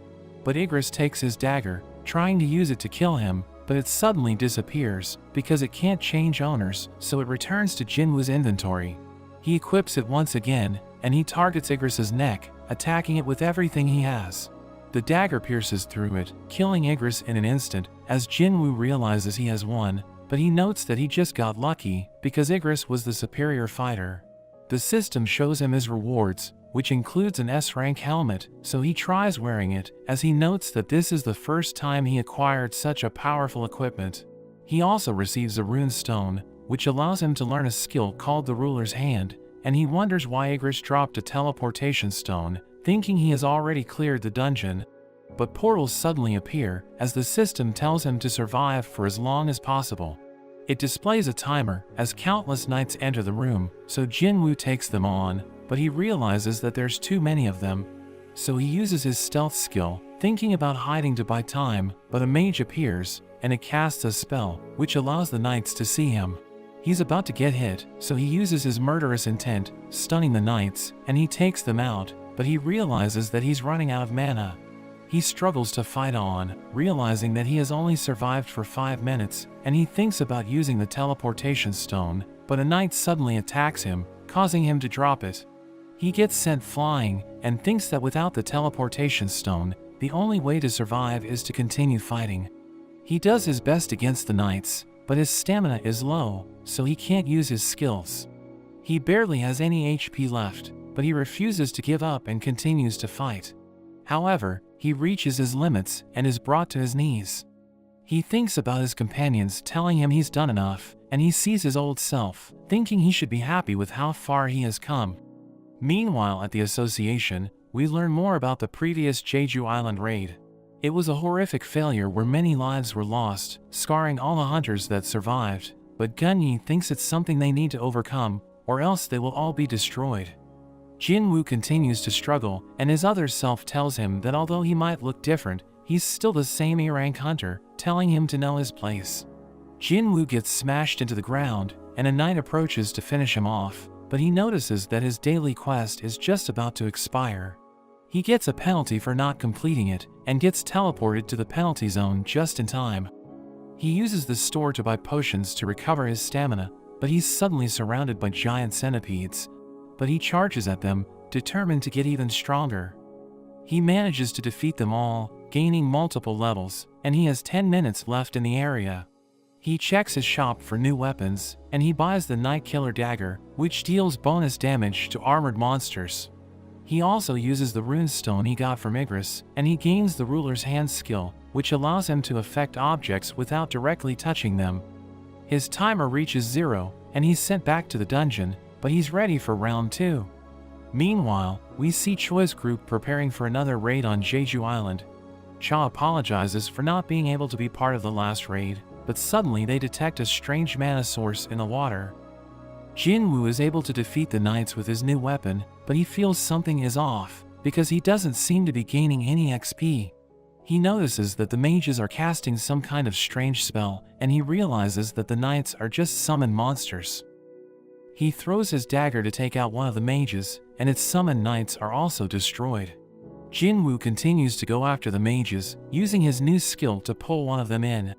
A: But Igris takes his dagger, trying to use it to kill him, but it suddenly disappears, because it can't change owners, so it returns to Jinwoo's inventory. He equips it once again, and he targets Igris's neck, attacking it with everything he has. The dagger pierces through it, killing Igris in an instant, as Jinwoo realizes he has won, but he notes that he just got lucky, because Igris was the superior fighter. The system shows him his rewards, which includes an S-rank helmet, so he tries wearing it, as he notes that this is the first time he acquired such a powerful equipment. He also receives a rune stone, which allows him to learn a skill called the Ruler's Hand, and he wonders why Igris dropped a teleportation stone, thinking he has already cleared the dungeon. But portals suddenly appear, as the system tells him to survive for as long as possible. It displays a timer, as countless knights enter the room, so Jinwoo takes them on, but he realizes that there's too many of them. So he uses his stealth skill, thinking about hiding to buy time, but a mage appears, and it casts a spell, which allows the knights to see him. He's about to get hit, so he uses his murderous intent, stunning the knights, and he takes them out, but he realizes that he's running out of mana. He struggles to fight on, realizing that he has only survived for 5 minutes, and he thinks about using the teleportation stone, but a knight suddenly attacks him, causing him to drop it. He gets sent flying, and thinks that without the teleportation stone, the only way to survive is to continue fighting. He does his best against the knights, but his stamina is low, so he can't use his skills. He barely has any HP left, but he refuses to give up and continues to fight. However, he reaches his limits and is brought to his knees. He thinks about his companions telling him he's done enough, and he sees his old self, thinking he should be happy with how far he has come. Meanwhile, at the association, we learn more about the previous Jeju Island raid. It was a horrific failure where many lives were lost, scarring all the hunters that survived, but Gunyi thinks it's something they need to overcome, or else they will all be destroyed. Jinwoo continues to struggle, and his other self tells him that although he might look different, he's still the same E-rank hunter, telling him to know his place. Jinwoo gets smashed into the ground, and a knight approaches to finish him off, but he notices that his daily quest is just about to expire. He gets a penalty for not completing it, and gets teleported to the penalty zone just in time. He uses the store to buy potions to recover his stamina, but he's suddenly surrounded by giant centipedes. But he charges at them, determined to get even stronger. He manages to defeat them all, gaining multiple levels, and he has 10 minutes left in the area. He checks his shop for new weapons, and he buys the Night Killer Dagger, which deals bonus damage to armored monsters. He also uses the rune stone he got from Igris, and he gains the Ruler's Hand skill, which allows him to affect objects without directly touching them. His timer reaches 0, and he's sent back to the dungeon, but he's ready for round 2. Meanwhile, we see Choi's group preparing for another raid on Jeju Island. Cha apologizes for not being able to be part of the last raid, but suddenly they detect a strange mana source in the water. Jinwoo is able to defeat the knights with his new weapon, but he feels something is off, because he doesn't seem to be gaining any XP. He notices that the mages are casting some kind of strange spell, and he realizes that the knights are just summoned monsters. He throws his dagger to take out one of the mages, and its summoned knights are also destroyed. Jinwoo continues to go after the mages, using his new skill to pull one of them in.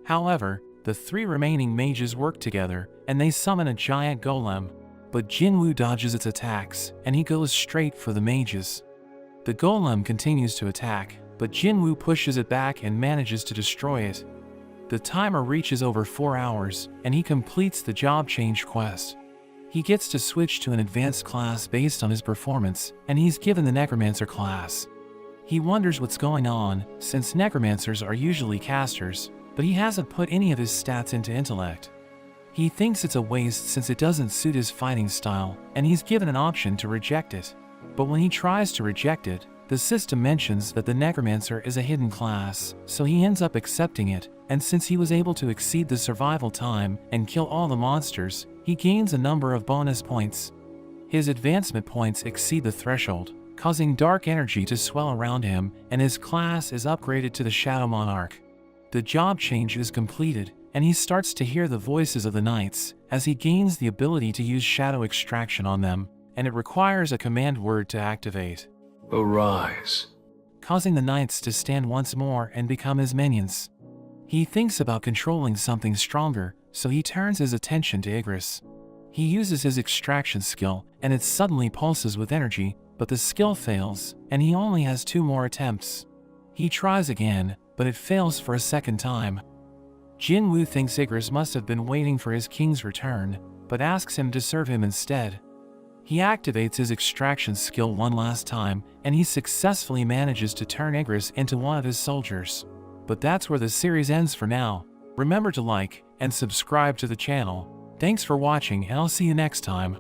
A: However, the 3 remaining mages work together, and they summon a giant golem. But Jinwoo dodges its attacks, and he goes straight for the mages. The golem continues to attack, but Jinwoo pushes it back and manages to destroy it. The timer reaches over 4 hours, and he completes the job change quest. He gets to switch to an advanced class based on his performance, and he's given the Necromancer class. He wonders what's going on, since Necromancers are usually casters, but he hasn't put any of his stats into intellect. He thinks it's a waste since it doesn't suit his fighting style, and he's given an option to reject it. But when he tries to reject it, the system mentions that the Necromancer is a hidden class, so he ends up accepting it, and since he was able to exceed the survival time and kill all the monsters, he gains a number of bonus points. His advancement points exceed the threshold, causing dark energy to swell around him, and his class is upgraded to the Shadow Monarch. The job change is completed, and he starts to hear the voices of the knights, as he gains the ability to use shadow extraction on them, and it requires a command word to activate.
B: Arise.
A: Causing the knights to stand once more and become his minions. He thinks about controlling something stronger, so he turns his attention to Igris. He uses his extraction skill, and it suddenly pulses with energy, but the skill fails, and he only has 2 more attempts. He tries again, but it fails for a second time. Jinwoo thinks Igris must have been waiting for his king's return, but asks him to serve him instead. He activates his extraction skill one last time, and he successfully manages to turn Igris into one of his soldiers. But that's where the series ends for now. Remember to like and subscribe to the channel. Thanks for watching, and I'll see you next time.